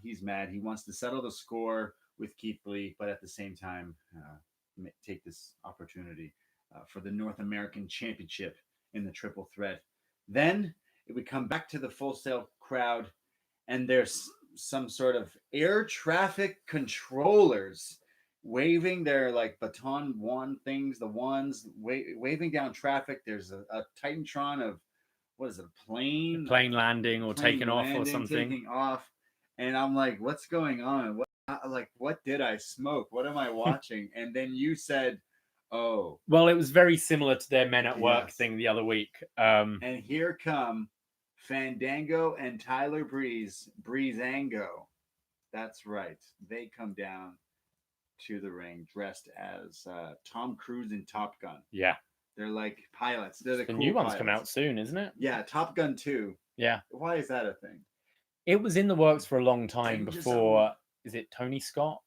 He's mad. He wants to settle the score with Keith Lee, but at the same time, take this opportunity for the North American Championship in the triple threat. Then we come back to the Full Sail crowd, and there's some sort of air traffic controllers waving their like baton wand things, the wands waving down traffic. There's a Titantron of, what is it, a plane landing or taking off or something. Taking off. And I'm like, what's going on? What did I smoke? What am I watching? And then you said, oh. Well, it was very similar to their Men at Work thing the other week. And here come Fandango and Tyler Breezango. That's right. They come down to the ring dressed as Tom Cruise in Top Gun. Yeah. They're like pilots. They're the cool new one's pilots. come out soon, isn't it? Yeah, Top Gun 2. Yeah. Why is that a thing? It was in the works for a long time before. Is it Tony Scott?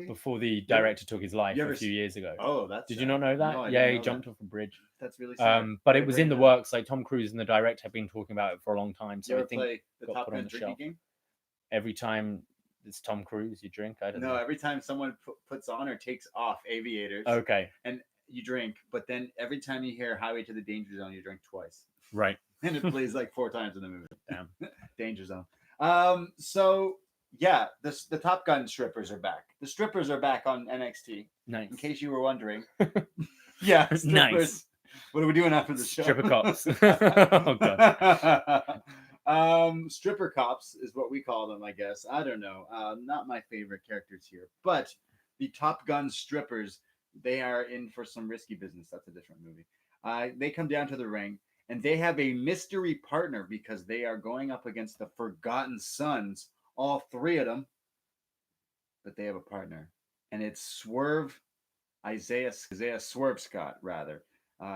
Before the director took his life a few years ago. Oh, that's. Did you not know that? No, he jumped off a bridge. That's really sad. But it was in the works. Like Tom Cruise and the director have been talking about it for a long time. So you I ever think play the got Top put Gun on the drinking shelf. game? Every time it's Tom Cruise, you drink. I don't know. Every time someone puts on or takes off aviators. Okay. And you drink, but then every time you hear Highway to the Danger Zone, you drink twice. Right. And it plays like 4 times in the movie. Damn. Danger Zone. So yeah, the Top Gun strippers are back. The strippers are back on NXT. Nice. In case you were wondering. Yeah, strippers. Nice. What are we doing after the show? Stripper cops. Oh god. Stripper cops is what we call them, I guess. I don't know. Not my favorite characters here, but the Top Gun strippers, they are in for some risky business. That's a different movie. They come down to the ring, and they have a mystery partner because they are going up against the Forgotten Sons, all 3 of them. But they have a partner, and it's Isaiah Swerve Scott, rather.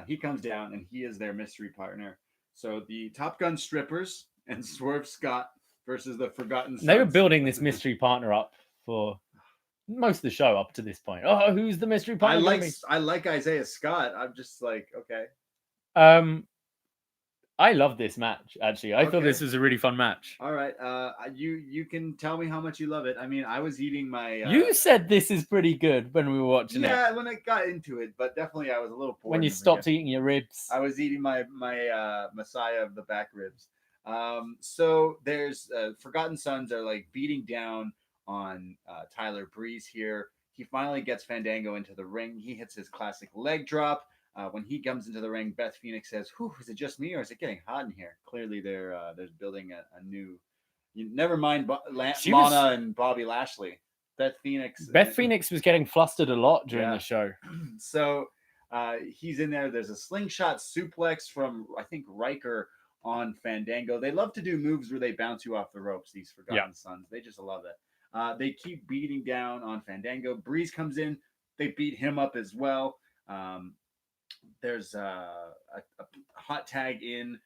He comes down, and he is their mystery partner. So the Top Gun strippers and Swerve Scott versus the Forgotten Sons. They were building this mystery partner up for most of the show up to this point. Oh, who's the mystery partner? I like Isaiah Scott. I'm just like, okay. I love this match, actually. I thought this was a really fun match. All right. You can tell me how much you love it. I mean, I was eating my... you said this is pretty good when we were watching it. Yeah, when I got into it, but definitely I was a little bored. When you stopped eating your ribs. I was eating my Messiah of the back ribs. So there's Forgotten Sons are like beating down on Tyler Breeze here. He finally gets Fandango into the ring. He hits his classic leg drop. When he comes into the ring, Beth Phoenix says, "Whew, is it just me or is it getting hot in here?" Clearly, they're building a new. Never mind Lana and Bobby Lashley. Beth Phoenix was getting flustered a lot during the show. So he's in there. There's a slingshot suplex from, I think, Riker on Fandango. They love to do moves where they bounce you off the ropes, these Forgotten Sons. They just love it. They keep beating down on Fandango. Breeze comes in. They beat him up as well. There's a hot tag in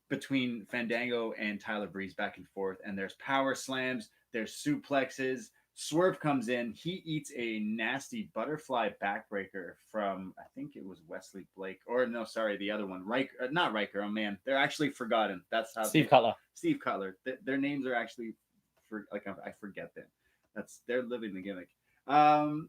between Fandango and Tyler Breeze back and forth. And there's power slams. There's suplexes. Swerve comes in. He eats a nasty butterfly backbreaker from, I think it was Wesley Blake. Or no, sorry, the other one. Riker, not Riker. Oh, man. They're actually Forgotten. That's how Steve Cutler. Steve Cutler. Their names are actually, I forget them. They're living the gimmick.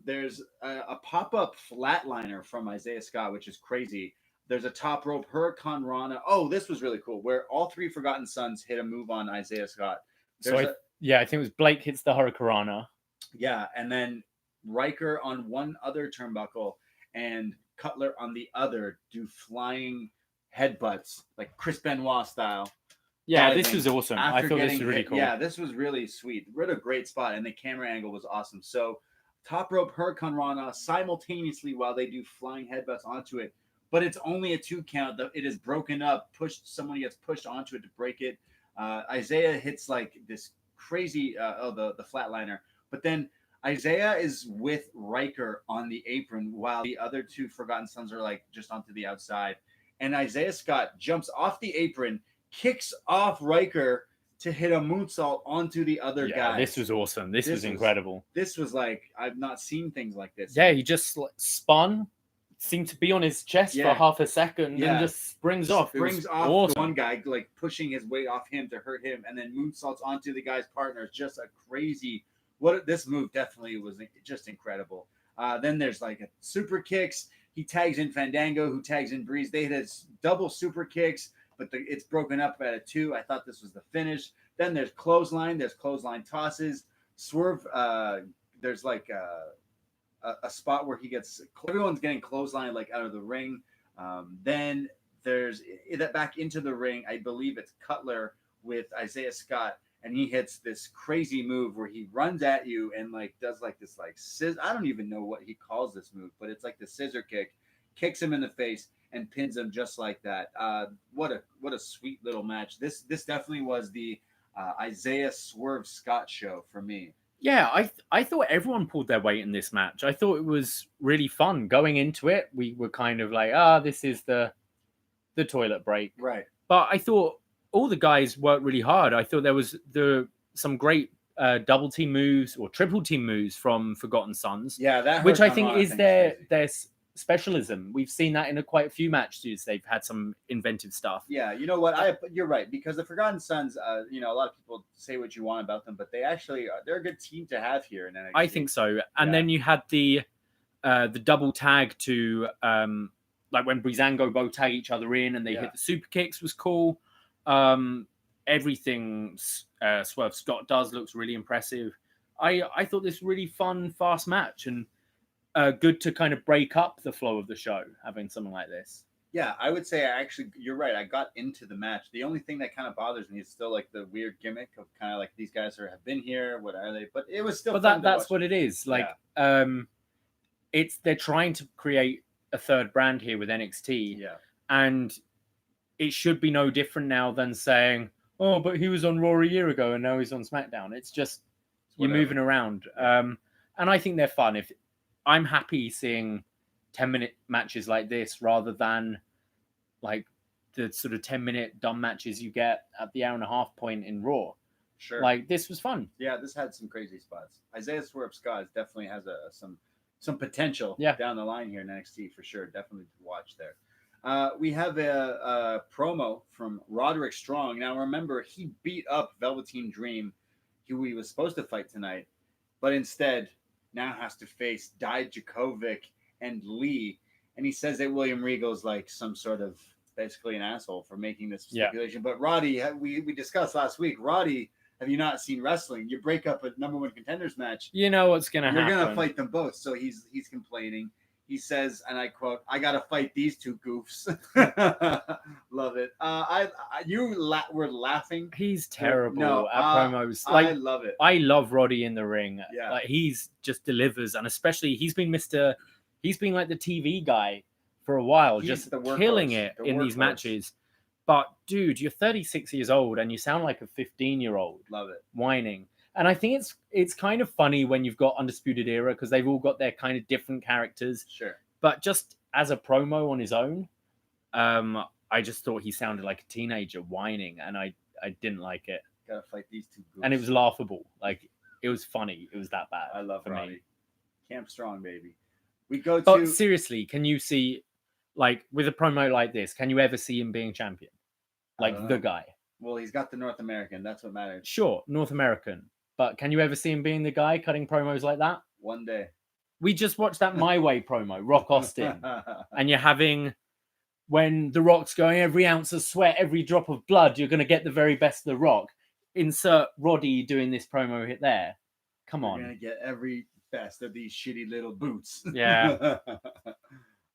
There's a pop-up flatliner from Isaiah Scott, which is crazy. There's a top rope Hurricane Rana. Oh, this was really cool, where all three Forgotten Sons hit a move on Isaiah Scott. I think it was Blake hits the Hurricane Rana. Yeah, and then Riker on one other turnbuckle and Cutler on the other do flying headbutts, like Chris Benoit style. Yeah, this was awesome. I thought this was really cool. Yeah, this was really sweet. We're at a great spot, and the camera angle was awesome. So, top rope Hurricane Rana simultaneously while they do flying headbutts onto it. But it's only a 2 count. It is broken up. Someone gets pushed onto it to break it. Isaiah hits like this crazy, the flatliner. But then Isaiah is with Riker on the apron while the other 2 Forgotten Sons are like just onto the outside. And Isaiah Scott jumps off the apron, kicks off Riker to hit a moonsault onto the other guy. This was awesome. This was incredible. This was like, I've not seen things like this. Yeah, he just spun, seemed to be on his chest for half a second, and just springs off. Springs off awesome. The one guy, like pushing his weight off him to hurt him, and then moonsaults onto the guy's partner. Just a crazy. This move definitely was just incredible. Then there's like a super kicks. He tags in Fandango, who tags in Breeze. They hit double super kicks, but it's broken up at a 2. I thought this was the finish. Then there's clothesline. There's clothesline tosses. Swerve. There's like a spot where everyone's getting clothesline like out of the ring. Then there's that back into the ring. I believe it's Cutler with Isaiah Scott. And he hits this crazy move where he runs at you and like does like this like I don't even know what he calls this move, but it's like the scissor kick, kicks him in the face and pins him just like that. What a sweet little match. This definitely was the Isaiah Swerve Scott show for me. Yeah, I thought everyone pulled their weight in this match. I thought it was really fun going into it. We were kind of like, this is the toilet break, right? But I thought all the guys worked really hard. I thought there was some great double team moves or triple team moves from Forgotten Sons. Yeah, which I think is their specialism. We've seen that in quite a few matches. They've had some inventive stuff. Yeah, you know what? You're right, because the Forgotten Sons, a lot of people say what you want about them, but they're a good team to have here in NXT. I think so. And then you had the double tag to like when Breezango both tag each other in and they hit the super kicks was cool. Everything Swerve Scott does looks really impressive. I thought this really fun, fast match and good to kind of break up the flow of the show, having something like this. Yeah, I would say you're right. I got into the match. The only thing that kind of bothers me is still like the weird gimmick of kind of like these guys have been here. What are they? But it was still. But that's what it is. Like, they're trying to create a third brand here with NXT. Yeah, and it should be no different now than saying, "Oh, but he was on Raw a year ago and now he's on SmackDown." It's just you're moving around, and I think they're fun. If I'm happy seeing 10-minute matches like this rather than like the sort of 10-minute dumb matches you get at the 1.5-hour point in Raw. Sure, like this was fun. Yeah, this had some crazy spots. Isaiah Swerve Scott definitely has some potential down the line here in NXT for sure. Definitely to watch there. We have a promo from Roderick Strong. Now, remember, he beat up Velveteen Dream, who he was supposed to fight tonight, but instead now has to face Dijakovic and Lee. And he says that William Regal's like some sort of basically an asshole for making this stipulation. But Roddy, we discussed last week, Roddy, have you not seen wrestling? You break up a number one contenders match. You know what's going to happen. You're going to fight them both. So he's complaining. he says, and I quote, "I gotta fight these two goofs." Love it. Were laughing. He's terrible No, at promos. Like, I love it. I love Roddy in the ring. Yeah. Like, he's just delivers, and especially he's been like the TV guy for a while, He's just the workhorse, killing it the in these workhorse. matches. But dude, you're 36 years old and you sound like a 15-year-old Love it. whining. And I think it's kind of funny when you've got Undisputed Era because they've all got their kind of different characters. Sure. But just as a promo on his own, I just thought he sounded like a teenager whining, and I didn't like it. Gotta fight these two goofs. And it was laughable. Like, it was funny. It was that bad. I love for Roddy. me. Camp Strong, baby. We go But to seriously, can you see, like, with a promo like this, can you ever see him being champion? Like, the guy? Well, he's got the North American. That's what matters. Sure, North American. But can you ever see him being the guy cutting promos like that? One day. We just watched that My Way promo, Rock Austin. And you're having, when The Rock's going, every ounce of sweat, every drop of blood, you're going to get the very best of The Rock. Insert Roddy doing this promo hit there. Come on. You're going to get every best of these shitty little boots. Yeah.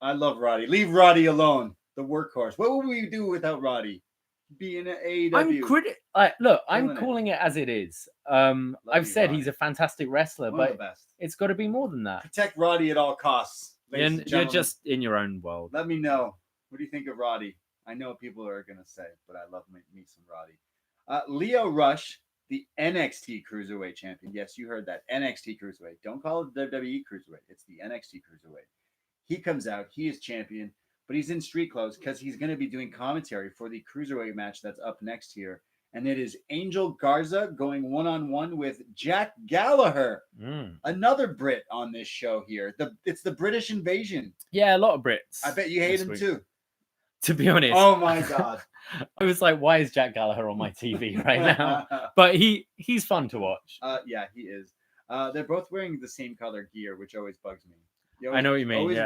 I love Roddy. Leave Roddy alone. The workhorse. What would we do without Roddy? Be in an AEW. I'm calling it as it is. I've said Roddy. he's a fantastic wrestler, One of but the best. it's got to be more than that. Protect Roddy at all costs. You're just in your own world. Let me know. What do you think of Roddy? I know what people are going to say, but I love me some Roddy. Leo Rush, the NXT Cruiserweight Champion. Yes, you heard that. NXT Cruiserweight. Don't call it the WWE Cruiserweight. It's the NXT Cruiserweight. He comes out. He is champion, but he's in street clothes because he's going to be doing commentary for the Cruiserweight match that's up next here. And it is Angel Garza going one-on-one with Jack Gallagher. Another Brit on this show here. It's the British invasion. Yeah, a lot of Brits. I bet you hate him too. To be honest. Oh my God. I was like, why is Jack Gallagher on my TV right now? But he's fun to watch. Yeah, he is. They're both wearing the same color gear, which always bugs me. I know what you mean.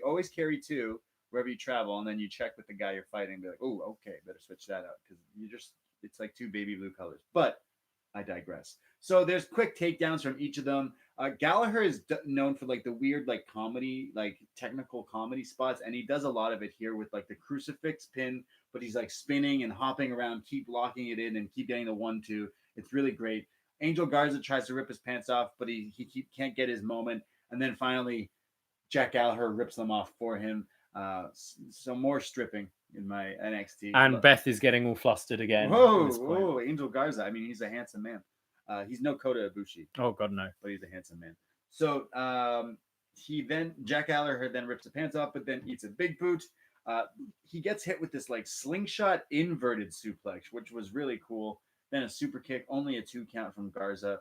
Always carry two wherever you travel, and then you check with the guy you're fighting and be like, oh, okay, better switch that out because it's like two baby blue colors. But I digress. So there's quick takedowns from each of them. Gallagher is known for like the weird like comedy, like technical comedy spots, and he does a lot of it here with like the crucifix pin, but he's like spinning and hopping around, keep locking it in and keep getting the 1-2. It's really great. Angel Garza tries to rip his pants off, but he can't get his moment. And then finally, Jack Gallagher rips them off for him. So more stripping in my NXT. And Beth is getting all flustered again. Whoa, Angel Garza. I mean, he's a handsome man. He's no Kota Ibushi. Oh God, no. But he's a handsome man. So Jack Gallagher then rips the pants off, but then eats a big boot. He gets hit with this like slingshot inverted suplex, which was really cool. Then a super kick, only a 2 count from Garza.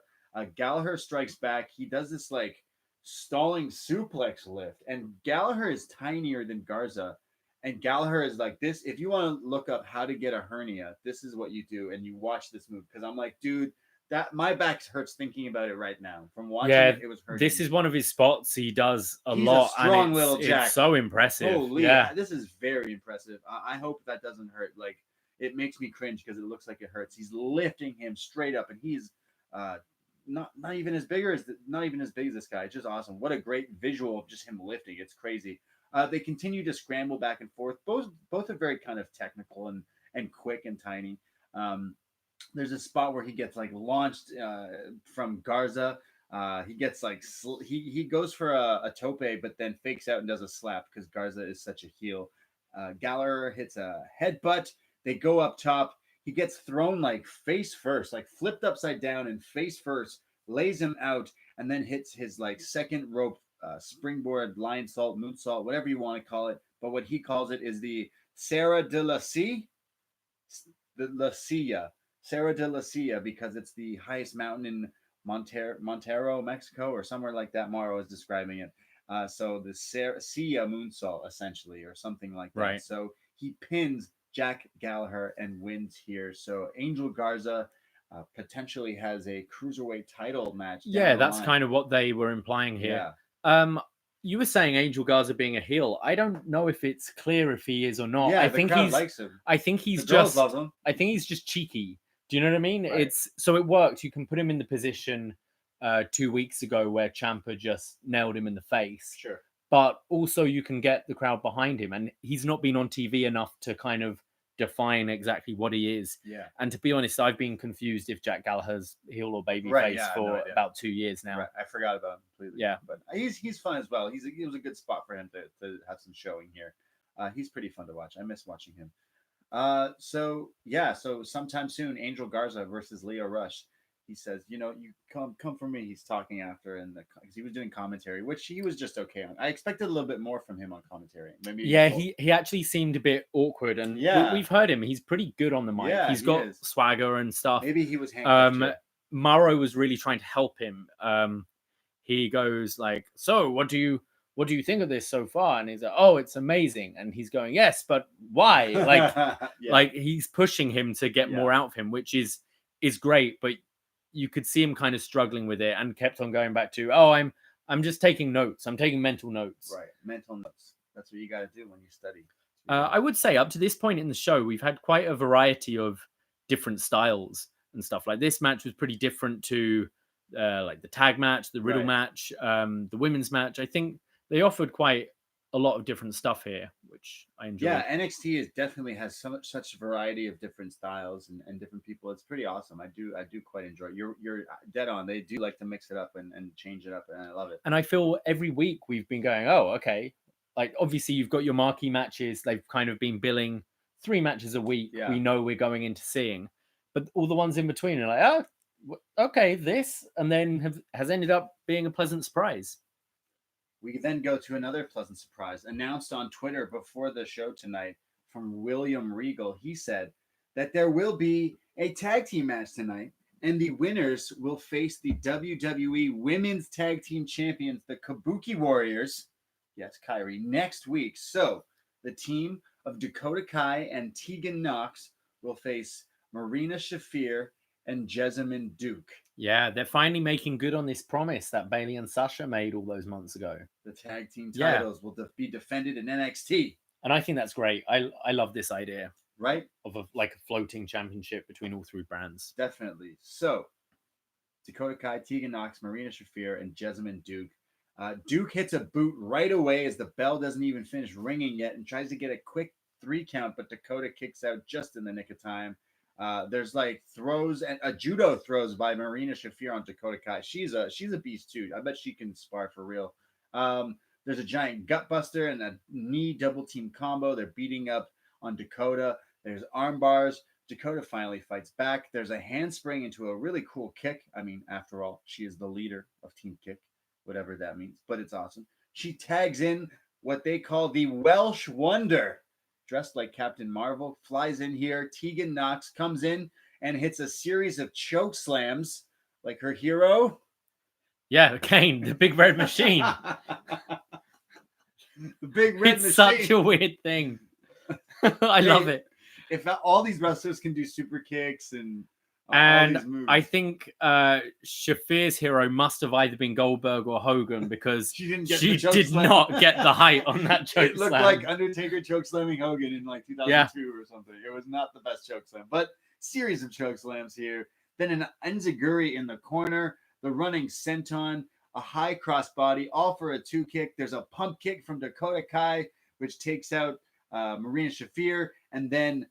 Gallagher strikes back. He does this like stalling suplex lift, and Gallagher is tinier than Garza. And Gallagher is like this. If you want to look up how to get a hernia, this is what you do, and you watch this move. Because I'm like, dude, that my back hurts thinking about it right now. From watching it was hurting. This is one of his spots. He does a He's lot, a strong and little Jack. It's so impressive. Holy, yeah, this is very impressive. I hope that doesn't hurt. Like, it makes me cringe because it looks like it hurts. He's lifting him straight up, and he's not even as big as this guy. It's just awesome. What a great visual of just him lifting. It's crazy. They continue to scramble back and forth. Both are very kind of technical and quick and tiny. There's a spot where he gets like launched from Garza. He gets like he goes for a tope, but then fakes out and does a slap because Garza is such a heel. Gallagher hits a headbutt. They go up top. He gets thrown like face first, like flipped upside down and face first, lays him out, and then hits his like second rope springboard, lion salt, moonsault, whatever you want to call it. But what he calls it is the Serra de la Silla, because it's the highest mountain in Montero, Mexico, or somewhere like that. Mauro is describing it. So the Silla moonsault, essentially, or something like that. Right. So he pins Jack Gallagher and wins here. So Angel Garza potentially has a cruiserweight title match. Yeah, that's kind of what they were implying here. Yeah. You were saying Angel Garza being a heel. I don't know if it's clear if he is or not. Yeah, I think crowd he's likes him. I think he's The girls just love him. I think he's just cheeky. Do you know what I mean? Right. So it worked. You can put him in the position 2 weeks ago where Ciampa just nailed him in the face. Sure. but also you can get the crowd behind him. And he's not been on TV enough to kind of define exactly what he is. Yeah. And to be honest, I've been confused if Jack Gallagher's heel or baby Right, face yeah, for no idea. about 2 years now. Right. I forgot about him completely. Yeah. But he's fun as well. It was a good spot for him to have some showing here. He's pretty fun to watch. I miss watching him. So sometime soon, Angel Garza versus Leo Rush. He says, you come for me. He's talking after, and because he was doing commentary, which he was just okay on. I expected a little bit more from him on commentary. Maybe he actually seemed a bit awkward, and we've heard him. He's pretty good on the mic. Yeah, he's got swagger and stuff. Maybe he was handcuffed. Morrow was really trying to help him. He goes like, "So, what do you think of this so far?" And he's like, "Oh, it's amazing." And he's going, "Yes, but why?" Like he's pushing him to get more out of him, which is great, but you could see him kind of struggling with it, and kept on going back to, "Oh, I'm just taking notes. I'm taking mental notes." Right, mental notes. That's what you got to do when you study. I would say up to this point in the show, we've had quite a variety of different styles and stuff. Like this match was pretty different to like the tag match, the Riddle match, the women's match. I think they offered quite a lot of different stuff here, which I enjoy. Yeah, NXT definitely has such a variety of different styles and different people. It's pretty awesome. I do quite enjoy it. You're dead on. They do like to mix it up and change it up, and I love it. And I feel every week we've been going, oh, okay. Like obviously you've got your marquee matches. They've kind of been billing 3 matches a week. Yeah. We know we're going into seeing, but all the ones in between are like, oh, okay, this, and then has ended up being a pleasant surprise. We then go to another pleasant surprise announced on Twitter before the show tonight from William Regal. He said that there will be a tag team match tonight, and the winners will face the WWE Women's Tag Team Champions, the Kabuki Warriors. Yes, Kyrie, next week. So the team of Dakota Kai and Tegan Knox will face Marina Shafir and Jessamine Duke. Yeah, they're finally making good on this promise that Bayley and Sasha made all those months ago. The tag team titles will be defended in NXT. And I think that's great. I love this idea. Right? Of a floating championship between all 3 brands. Definitely. So, Dakota Kai, Tegan Knox, Marina Shafir, and Jessamine Duke. Duke hits a boot right away as the bell doesn't even finish ringing yet and tries to get a quick 3 count, but Dakota kicks out just in the nick of time. There's like throws and judo throws by Marina Shafir on Dakota Kai. She's a beast too. I bet she can spar for real. There's a giant gut buster and a knee double team combo. They're beating up on Dakota. There's arm bars. Dakota finally fights back. There's a handspring into a really cool kick. I mean, after all, she is the leader of Team Kick, whatever that means, but it's awesome. She tags in what they call the Welsh Wonder, dressed like Captain Marvel, flies in here. Tegan Knox comes in and hits a series of choke slams like her hero. Yeah, Kane, the big red machine. The big red machine. It's such a weird thing. I love it. If all these wrestlers can do super kicks and all these moves. I think Shafir's hero must have either been Goldberg or Hogan because she did not get the height on that choke It looked slam. like Undertaker choke slamming Hogan in like 2002 or something. It was not the best choke slam, but series of choke slams here. Then an enziguri in the corner, the running senton, a high crossbody, all for a 2 kick. There's a pump kick from Dakota Kai, which takes out Marina Shafir, and then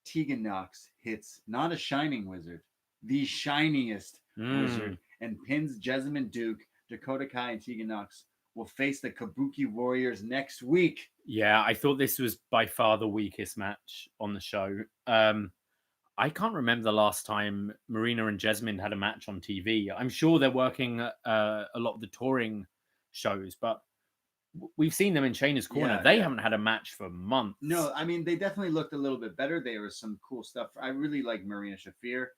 Tegan Knox hits not a shining wizard, the shiniest wizard, and pins Jessamine Duke. Dakota Kai and Tegan Knox will face the Kabuki Warriors next week. Yeah, I thought this was by far the weakest match on the show. I can't remember the last time Marina and Jessamine had a match on TV. I'm sure they're working a lot of the touring shows, but we've seen them in Shayna's Corner. They haven't had a match for months. No, I mean, they definitely looked a little bit better. There was some cool stuff. I really like Marina Shafir.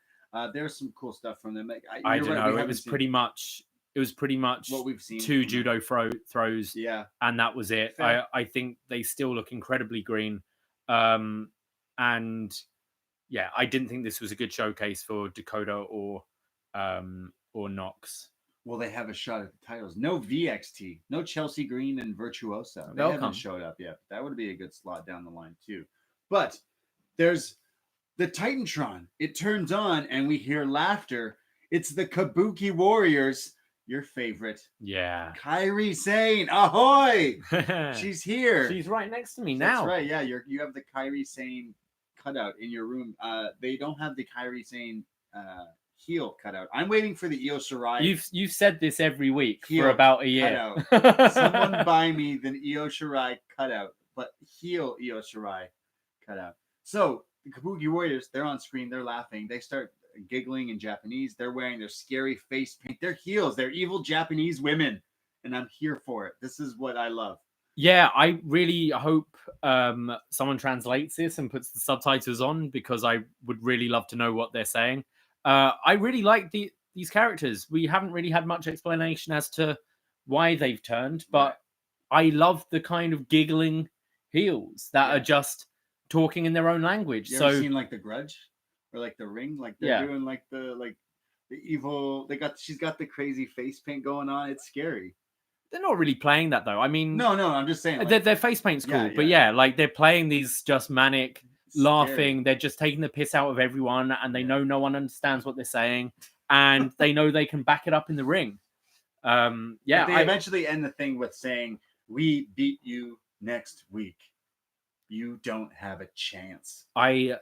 There was some cool stuff from them. I don't know. It was pretty much what we've seen. 2 judo throws. Yeah. And that was it. I think they still look incredibly green. And yeah, I didn't think this was a good showcase for Dakota or Knox. Well, they have a shot at the titles. No VXT, no Chelsea Green and Virtuosa. They haven't showed up yet. That would be a good slot down the line too. But there's the Titantron. It turns on and we hear laughter. It's the Kabuki Warriors. your favorite, Yeah. Kairi Sane. Ahoy! She's here. She's right next to me That's now. right. Yeah, you have the Kairi Sane cutout in your room. They don't have the Kairi Sane heel cutout. I'm waiting for the Io Shirai. You've said this every week heel for about a year. Cutout. Someone buy me the Io Shirai cutout, but heel Io Shirai cutout. So the Kabuki Warriors, they're on screen. They're laughing. They start giggling in Japanese. They're wearing their scary face paint. They're heels. They're evil Japanese women, and I'm here for it. This is what I love. Yeah, I really hope someone translates this and puts the subtitles on, because I would really love to know what they're saying. I really like these characters. We haven't really had much explanation as to why they've turned, but I love the kind of giggling heels that are just talking in their own language. You ever seen like The Grudge or like The Ring? Like they're doing like the evil. She's got the crazy face paint going on. It's scary. They're not really playing that though. I mean, no, I'm just saying their face paint's cool, but like they're playing these just manic, laughing. They're just taking the piss out of everyone, and they know no one understands what they're saying, and they know they can back it up in the ring. They eventually end the thing with saying, "We beat you next week. You don't have a chance." I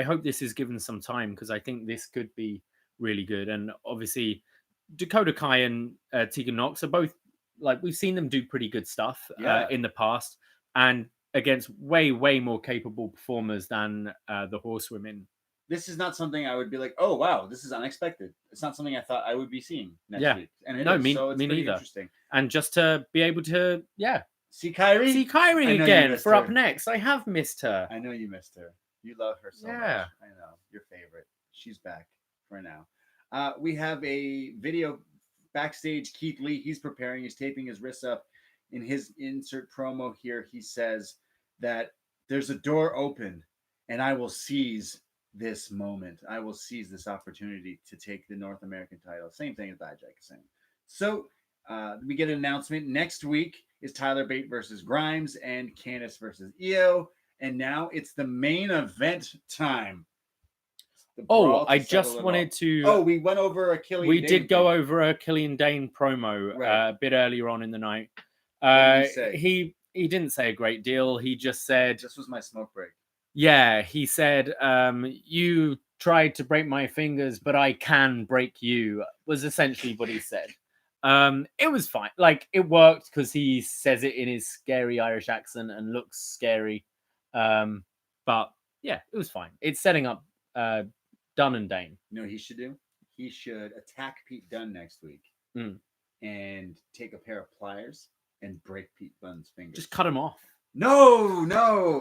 hope this is given some time, because I think this could be really good. And obviously, Dakota Kai and Tegan Nox are both, like, we've seen them do pretty good stuff in the past, and against way more capable performers than the Horsewomen. This is not something I would be like, oh wow, this is unexpected. It's not something I thought I would be seeing next week. And me neither. Interesting. And just to be able to see Kairi again for upNXT. I have missed her. I know you missed her. You love her so much. I know, your favorite. She's back for now. We have a video backstage. Keith Lee, he's preparing. He's taping his wrists up. In his insert promo here, he says that there's a door open, and I will seize this moment. I will seize this opportunity to take the North American title. Same thing as Dijak is saying. So we get an announcement. Next week is Tyler Bate versus Grimes and Candice versus Io. And now it's the main event time. I just wanted to... we went over a Killian We Dane did go over a Killian Dane promo a bit earlier on in the night. He didn't say a great deal. He just said... This was my smoke break. Yeah, he said, you tried to break my fingers, but I can break you, was essentially what he said. It was fine. Like, it worked because he says it in his scary Irish accent and looks scary. But yeah, it was fine. It's setting up Dunn and Dane. You know what he should do? He should attack Pete Dunne next week and take a pair of pliers and break Pete Dunne's fingers. Just cut him off. No.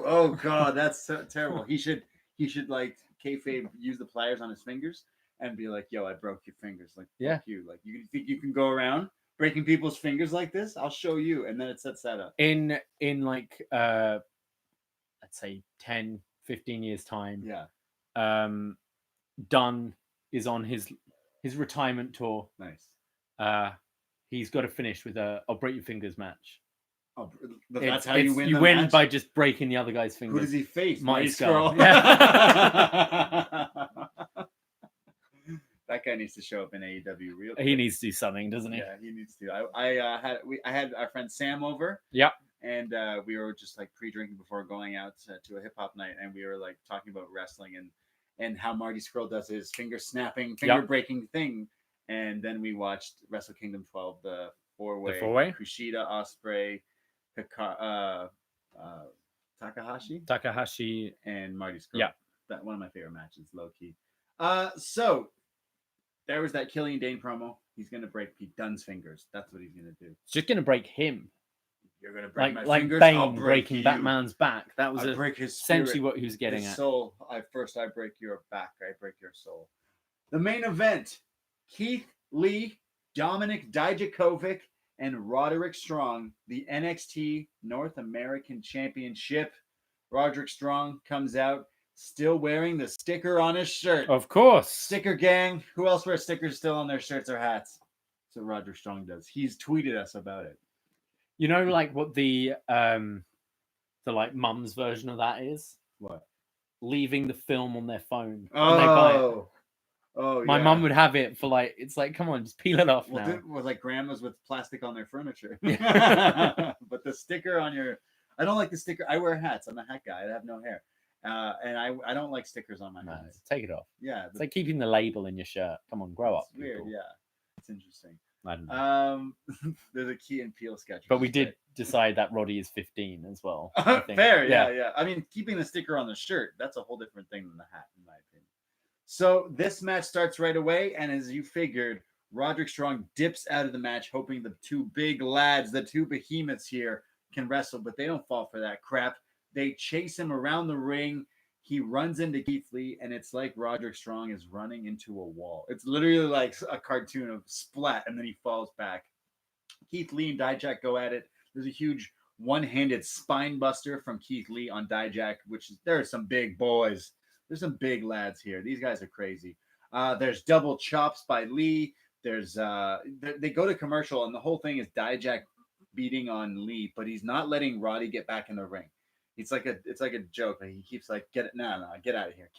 Oh God, that's so terrible. He should like kayfabe use the pliers on his fingers and be like, "Yo, I broke your fingers." Like, fuck you. Like, you think you can go around breaking people's fingers like this? I'll show you. And then it sets that up. In like let's say 10, 15 years time. Yeah. Dunn is on his retirement tour. Nice. He's got to finish with a I'll break your fingers match. Oh, that's how you win. You win by just breaking the other guy's fingers. Who does he face? Mighty Skull. Yeah. That guy needs to show up in AEW real quick. He needs to do something, doesn't he? Yeah, he needs to. I had our friend Sam over. Yeah. And we were just like pre-drinking before going out to a hip hop night, and we were like talking about wrestling and how Marty Scurll does his finger snapping, finger breaking thing. And then we watched Wrestle Kingdom 12, the four-way. Kushida, Ospreay, Takahashi, and Marty Scurll. Yeah, that one of my favorite matches, low key. So there was that Killian Dane promo. He's gonna break Pete Dunne's fingers. That's what he's gonna do. It's just gonna break him. You're gonna break my like fingers. Bane breaking Batman's back. That was break his essentially what he was getting his at. Soul. I break your back. I break your soul. The main event: Keith Lee, Dominik Dijakovic, and Roderick Strong, the NXT North American Championship. Roderick Strong comes out still wearing the sticker on his shirt. Of course. Sticker gang. Who else wears stickers still on their shirts or hats? That's what Roderick Strong does. He's tweeted us about it. You know, like what the like mum's version of that is? What? Leaving the film on their phone. Oh. Oh, My yeah. mum would have it for like, it's like, come on, just peel it off now. It was like grandmas with plastic on their furniture. Yeah. But the sticker on your, I don't like the sticker. I wear hats. I'm a hat guy. I have no hair. And I don't like stickers on my No, hats. take it off. Yeah. It's like keeping the label in your shirt. Come on, grow up. It's weird. people. Yeah. It's interesting. I don't know. There's a Key and Peele sketch. But which we is did great. decide that Roddy is 15 as well. I think. Fair, yeah. I mean, keeping the sticker on the shirt, that's a whole different thing than the hat, in my opinion. So this match starts right away, and as you figured, Roderick Strong dips out of the match, hoping the two big lads, the two behemoths here, can wrestle, but they don't fall for that crap. They chase him around the ring. He runs into Keith Lee, and it's like Roderick Strong is running into a wall. It's literally like a cartoon of splat, and then he falls back. Keith Lee and Dijak go at it. There's a huge one-handed spine buster from Keith Lee on Dijak, which is, there are some big boys. There's some big lads here. These guys are crazy. There's double chops by Lee. There's they go to commercial, and the whole thing is Dijak beating on Lee, but he's not letting Roddy get back in the ring. It's like a joke. He keeps like, get out of here.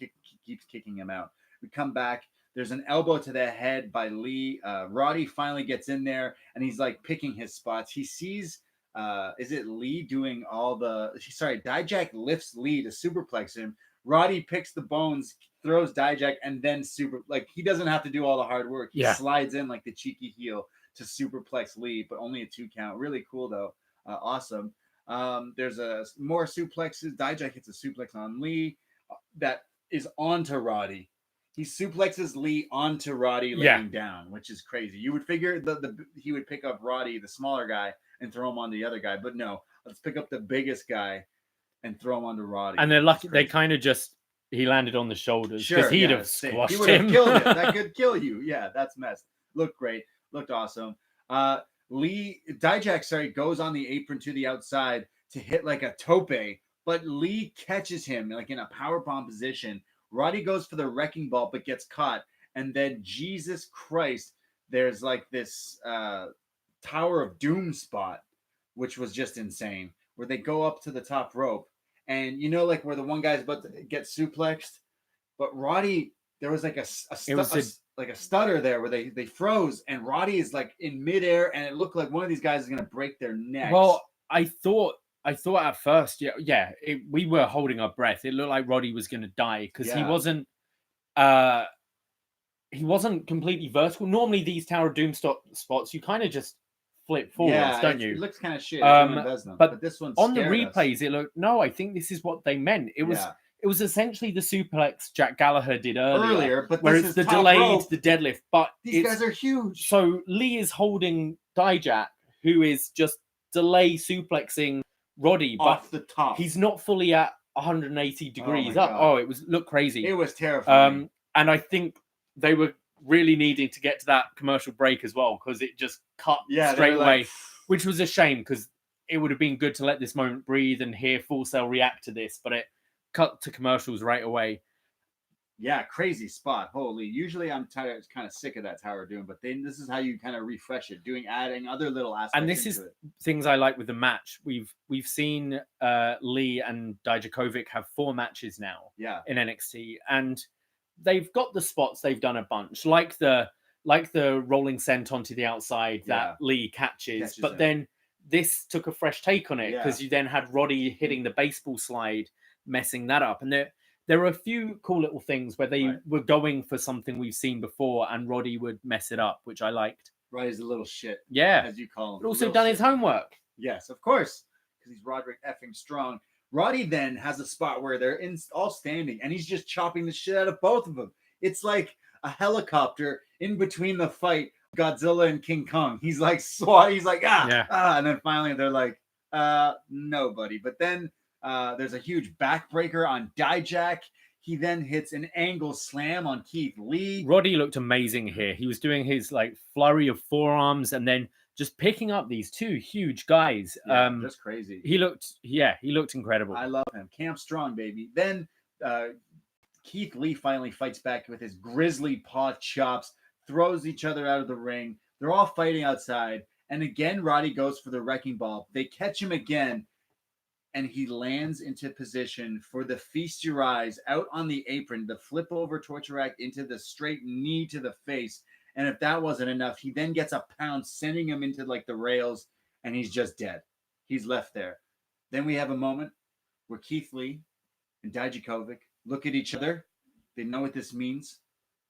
Keeps kicking him out. We come back. There's an elbow to the head by Lee. Roddy finally gets in there, and he's like picking his spots. He sees, is it Lee doing all the? Sorry, Dijak lifts Lee to superplex him. Roddy picks the bones, throws Dijak, and then he doesn't have to do all the hard work. He slides in like the cheeky heel to superplex Lee, but only a 2 count. Really cool though. Awesome. There's more suplexes. Dijak hits a suplex on Lee that is onto Roddy. He suplexes Lee onto Roddy laying down, which is crazy. You would figure he would pick up Roddy, the smaller guy, and throw him on the other guy, but no. Let's pick up the biggest guy and throw him onto Roddy. And they're lucky. They kind of he landed on the shoulders because he'd have squashed him. He would have him. killed him. That could kill you. Yeah, that's messed. Looked great. Looked awesome. Dijak goes on the apron to the outside to hit like a tope, but Lee catches him like in a powerbomb position. Roddy goes for the wrecking ball, but gets caught. And then, Jesus Christ, there's like this Tower of Doom spot, which was just insane, where they go up to the top rope. And you know, like where the one guy's about to get suplexed, but Roddy, there was like a stutter there where they froze, and Roddy is like in midair, and it looked like one of these guys is gonna break their necks. Well, I thought at first, we were holding our breath. It looked like Roddy was gonna die because he wasn't completely vertical. Normally, these Tower of Doom spots, you kind of just flip forwards, don't you? It looks kind of shit. But this one's on the replays, it looked. No, I think this is what they meant. It was essentially the suplex Jack Gallagher did earlier, but where it's the delayed, the deadlift. But these guys are huge. So Lee is holding Dijak, who is just delay suplexing Roddy, but off the top. He's not fully at 180 degrees up. God. Oh, looked crazy. It was terrifying. And I think they were really needing to get to that commercial break as well, because it just cut straight away, which was a shame, because it would have been good to let this moment breathe and hear Full Sail react to this, but it cut to commercials right away. Yeah, crazy spot. Holy. Usually I'm kind of sick of that Tower of Doom, but then this is how you kind of refresh it, adding other little aspects. And this is things I like with the match. We've seen Lee and Dijakovic have 4 matches now in NXT, and they've got the spots. They've done a bunch, like the rolling scent onto the outside that Lee catches but him. Then this took a fresh take on it, because you then had Roddy hitting the baseball slide, messing that up. And there are a few cool little things where they were going for something we've seen before, and Roddy would mess it up, which I liked. Roddy's a little shit, as you call him, but also done his homework. Yes, of course, because he's Roderick effing Strong. Roddy then has a spot where they're all standing, and he's just chopping the shit out of both of them. It's like a helicopter in between the fight, Godzilla and King Kong. He's like SWAT. He's like and then finally they're like, no, buddy. But then there's a huge backbreaker on Dijak. He then hits an angle slam on Keith Lee. Roddy looked amazing here. He was doing his like flurry of forearms and then just picking up these 2 huge guys. Just crazy. He looked incredible. I love him. Camp Strong, baby. Then Keith Lee finally fights back with his grizzly paw chops, throws each other out of the ring. They're all fighting outside. And again, Roddy goes for the wrecking ball. They catch him again. and he lands into position for the feast your eyes out on the apron, the flip over torture rack into the straight knee to the face. And if that wasn't enough, he then gets a pound, sending him into like the rails, and he's just dead. He's left there. Then we have a moment where Keith Lee and Dijakovic look at each other. They know what this means.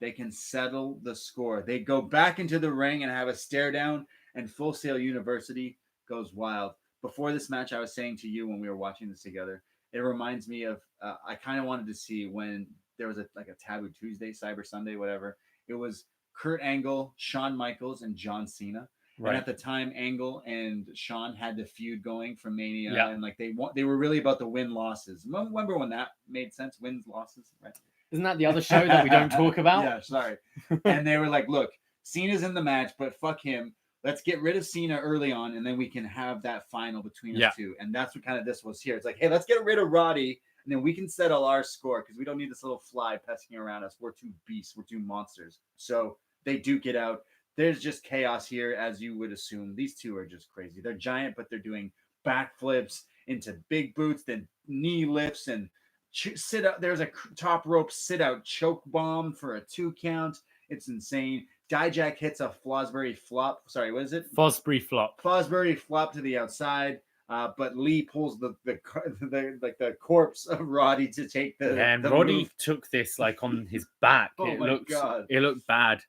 They can settle the score. They go back into the ring and have a stare down, and Full Sail University goes wild. Before this match, I was saying to you when we were watching this together, it reminds me of, I kind of wanted to see when there was a Taboo Tuesday, Cyber Sunday, whatever. It was Kurt Angle, Shawn Michaels, and John Cena. Right. And at the time, Angle and Shawn had the feud going from Mania, and like they were really about the win-losses. Remember when that made sense? Wins, losses, right? Isn't that the other show that we don't talk about? Yeah, sorry. And they were like, look, Cena's in the match, but fuck him. Let's get rid of Cena early on, and then we can have that final between us two. And that's what kind of this was here. It's like, hey, let's get rid of Roddy, and then we can settle our score because we don't need this little fly pesting around us. We're two beasts. We're two monsters. So they duke it out. There's just chaos here, as you would assume. These two are just crazy. They're giant, but they're doing backflips into big boots, then knee lifts, and sit out. There's a top rope sit out choke bomb for a 2 count. It's insane. Dijak hits a Fosbury flop. Sorry, what is it? Fosbury flop. Fosbury flop to the outside. But Lee pulls the corpse of Roddy to take the. Yeah, and the Roddy move. took this like on his back. Oh my God. It looked bad.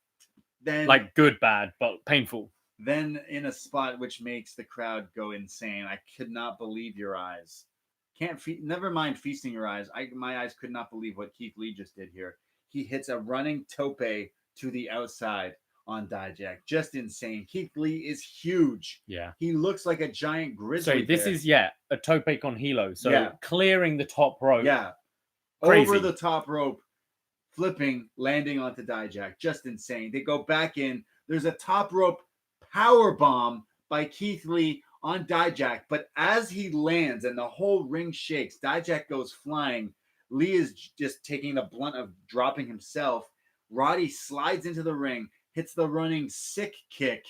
Then like good bad, but painful. Then in a spot which makes the crowd go insane. I could not believe your eyes. Never mind feasting your eyes. My eyes could not believe what Keith Lee just did here. He hits a running tope to the outside on Dijak. Just insane. Keith Lee is huge. Yeah. He looks like a giant grizzly. So this is a tope con hilo. So Yeah. clearing the top rope. Yeah. Crazy. Over the top rope, flipping, landing onto Dijak. Just insane. They go back in. There's a top rope power bomb by Keith Lee on Dijak, but as he lands and the whole ring shakes, Dijak goes flying. Lee is just taking the blunt of dropping himself. Roddy slides into the ring, hits the running sick kick,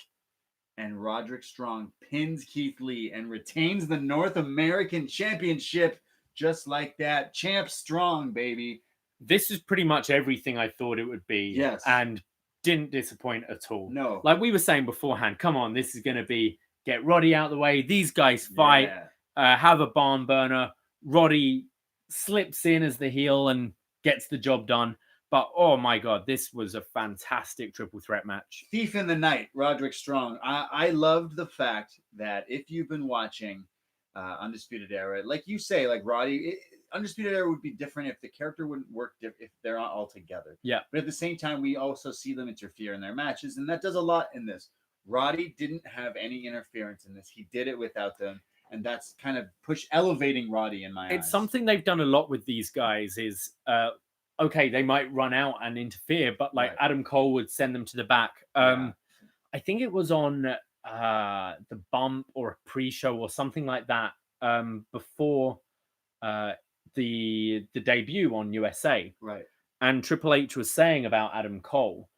and Roderick Strong pins Keith Lee and retains the North American Championship just like that. Champ Strong, baby. This is pretty much everything I thought it would be. Yes. And didn't disappoint at all. No. Like we were saying beforehand, come on, this is going to be get Roddy out of the way. These guys fight, have a barn burner. Roddy slips in as the heel and gets the job done. But, oh, my God, this was a fantastic triple threat match. Thief in the Night, Roderick Strong. I loved the fact that if you've been watching Undisputed Era, like you say, like Roddy, Undisputed Era would be different if the character wouldn't work if they're not all together. Yeah. But at the same time, we also see them interfere in their matches, and that does a lot in this. Roddy didn't have any interference in this. He did it without them, and that's kind of elevating Roddy in my eyes. It's something they've done a lot with these guys is, okay, they might run out and interfere, but like Adam Cole would send them to the back. I think it was on the bump or a pre-show or something like that before the debut on USA. Right. And Triple H was saying about Adam Cole,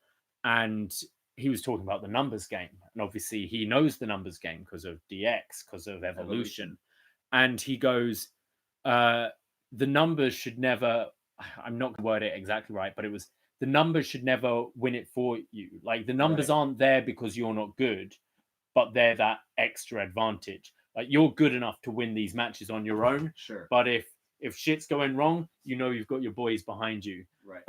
and he was talking about the numbers game. And obviously he knows the numbers game because of DX, because of Evolution. And he goes, the numbers should never, I'm not going to word it exactly right, but it was, the numbers should never win it for you. Like the numbers aren't there because you're not good, but they're that extra advantage. Like you're good enough to win these matches on your own. Sure. But if shit's going wrong, you know you've got your boys behind you. Right.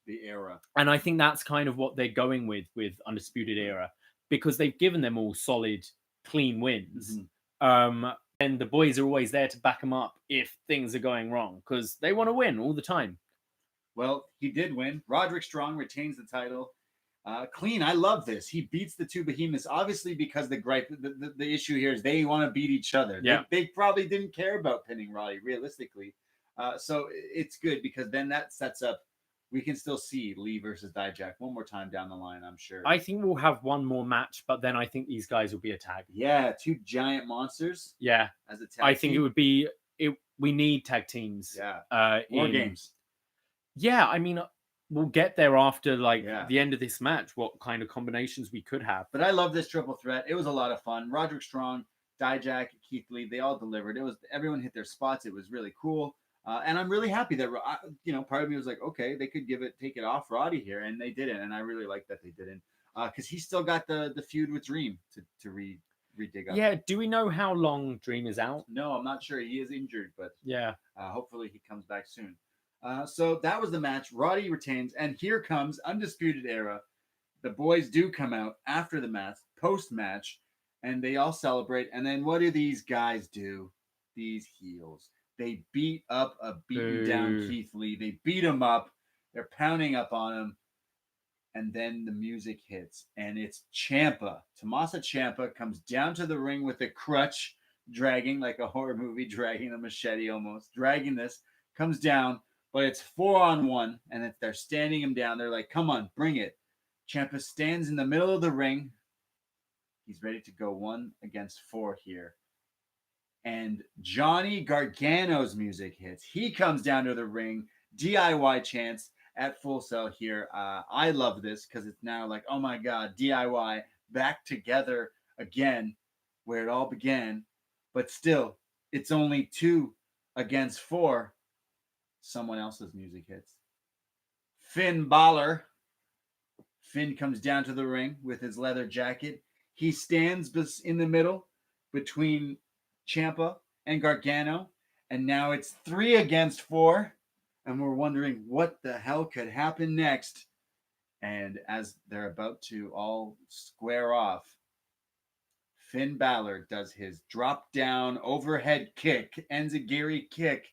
The Era. And I think that's kind of what they're going with Undisputed Era, because they've given them all solid, clean wins. Mm-hmm. And the boys are always there to back them up if things are going wrong, because they want to win all the time. Well, he did win. Roderick Strong retains the title. Clean. I love this. He beats the two behemoths, obviously, because the issue here is they want to beat each other. Yeah. They probably didn't care about pinning Roddy, realistically. So it's good because then that sets up, we can still see Lee versus Dijak one more time down the line, I'm sure. I think we'll have one more match, but then I think these guys will be a tag. Yeah, two giant monsters. Yeah. As a tag I think team. it would be, we need tag teams. Yeah. War games. Yeah, I mean, we'll get there after the end of this match, what kind of combinations we could have. But I love this triple threat. It was a lot of fun. Roderick Strong Dijak, Keith Lee, they all delivered. Everyone hit their spots. It was really cool. And I'm really happy that, part of me was like, okay, they could take it off Roddy here, and they didn't. And I really like that they didn't, because he's still got the feud with Dream to re-dig up. Yeah, do we know how long Dream is out? No, I'm not sure. He is injured, but yeah, hopefully he comes back soon. So that was the match. Roddy retains, and here comes Undisputed Era. The boys do come out after the match, post-match, and they all celebrate. And then what do these guys do? These heels. They beat up a beaten down Keith Lee. They beat him up. They're pounding up on him. And then the music hits. And it's Ciampa. Tommaso Ciampa comes down to the ring with a crutch, dragging like a horror movie, dragging a machete almost. Dragging this. Comes down. But it's 4-on-1. And they're standing him down. They're like, come on, bring it. Ciampa stands in the middle of the ring. He's ready to go 1 against 4 here. And Johnny Gargano's music hits. He comes down to the ring. DIY chants at Full Sail here. I love this because it's now like, oh my God, DIY back together again where it all began. But still, it's only 2 against 4. Someone else's music hits. Finn Bálor. Finn comes down to the ring with his leather jacket. He stands in the middle between Ciampa and Gargano, and now it's 3 against 4, and we're wondering what the hell could happen next. And as they're about to all square off, Finn Bálor does his drop down overhead kick, enziguri kick,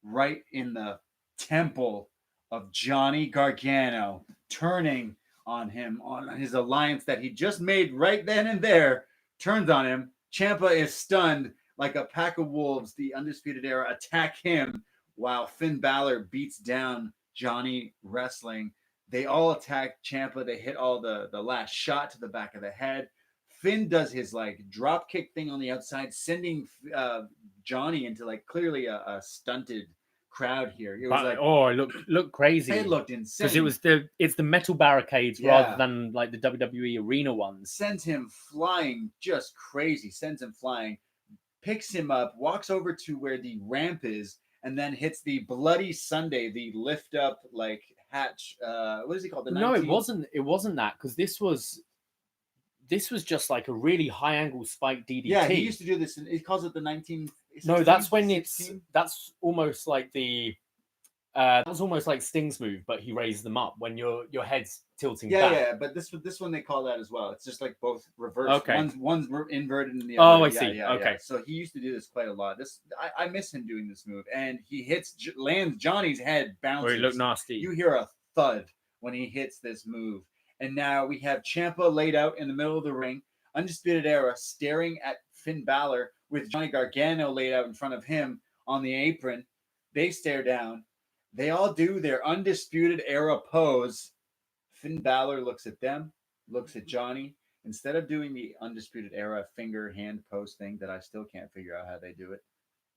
right in the temple of Johnny Gargano, turning on him, on his alliance that he just made right then and there, turns on him. Ciampa is stunned like a pack of wolves. The Undisputed Era attack him while Finn Bálor beats down Johnny Wrestling. They all attack Ciampa. They hit all the last shot to the back of the head. Finn does his like drop kick thing on the outside, sending Johnny into like clearly a stunted crowd here. It was it looked crazy. It looked insane because it's the metal barricades rather than like the WWE arena ones. Sends him flying, just crazy. Sends him flying, picks him up, walks over to where the ramp is, and then hits the Bloody Sunday, the lift up like hatch. What is he called? No, it wasn't. It wasn't that, because this was just like a really high angle spike DDT. Yeah, he used to do this. He calls it the 19. No, that's when 16? That's almost like the that was almost like Sting's move, but he raised them up when your head's tilting back. Yeah, but this one they call that as well. It's just like both reverse. Okay. One's inverted and the other. Oh, I see. Yeah, okay. Yeah. So he used to do this quite a lot. I miss him doing this move, and he lands Johnny's head, bounces. Or he looked nasty. You hear a thud when he hits this move, and now we have Ciampa laid out in the middle of the ring. Undisputed Era staring at Finn Bálor with Johnny Gargano laid out in front of him on the apron. They stare down. They all do their Undisputed Era pose. Finn Bálor looks at them, looks at Johnny. Instead of doing the Undisputed Era finger hand pose thing that I still can't figure out how they do it,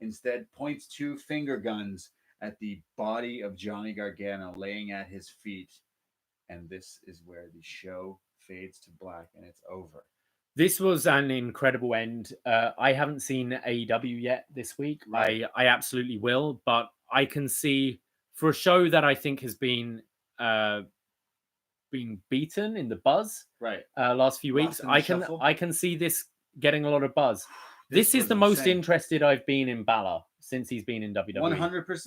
instead points 2 finger guns at the body of Johnny Gargano laying at his feet. And this is where the show fades to black and it's over. This was an incredible end. I haven't seen AEW yet this week. Right. I absolutely will, but I can see for a show that I think has been beaten in the buzz last few weeks. I can see this getting a lot of buzz. This is the most interested I've been in Bálor since he's been in WWE. 100%.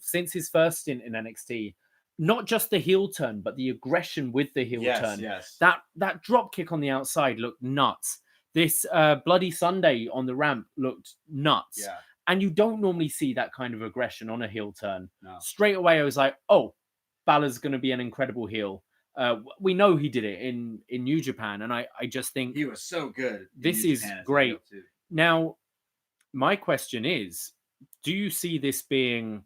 Since his first stint in NXT. Not just the heel turn, but the aggression with the heel turn. Yes. That drop kick on the outside looked nuts. This Bloody Sunday on the ramp looked nuts. Yeah. And you don't normally see that kind of aggression on a heel turn. No. Straight away, I was like, oh, Balor's going to be an incredible heel. We know he did it in New Japan, and I just think he was so good. This is great. Now, my question is, do you see this being,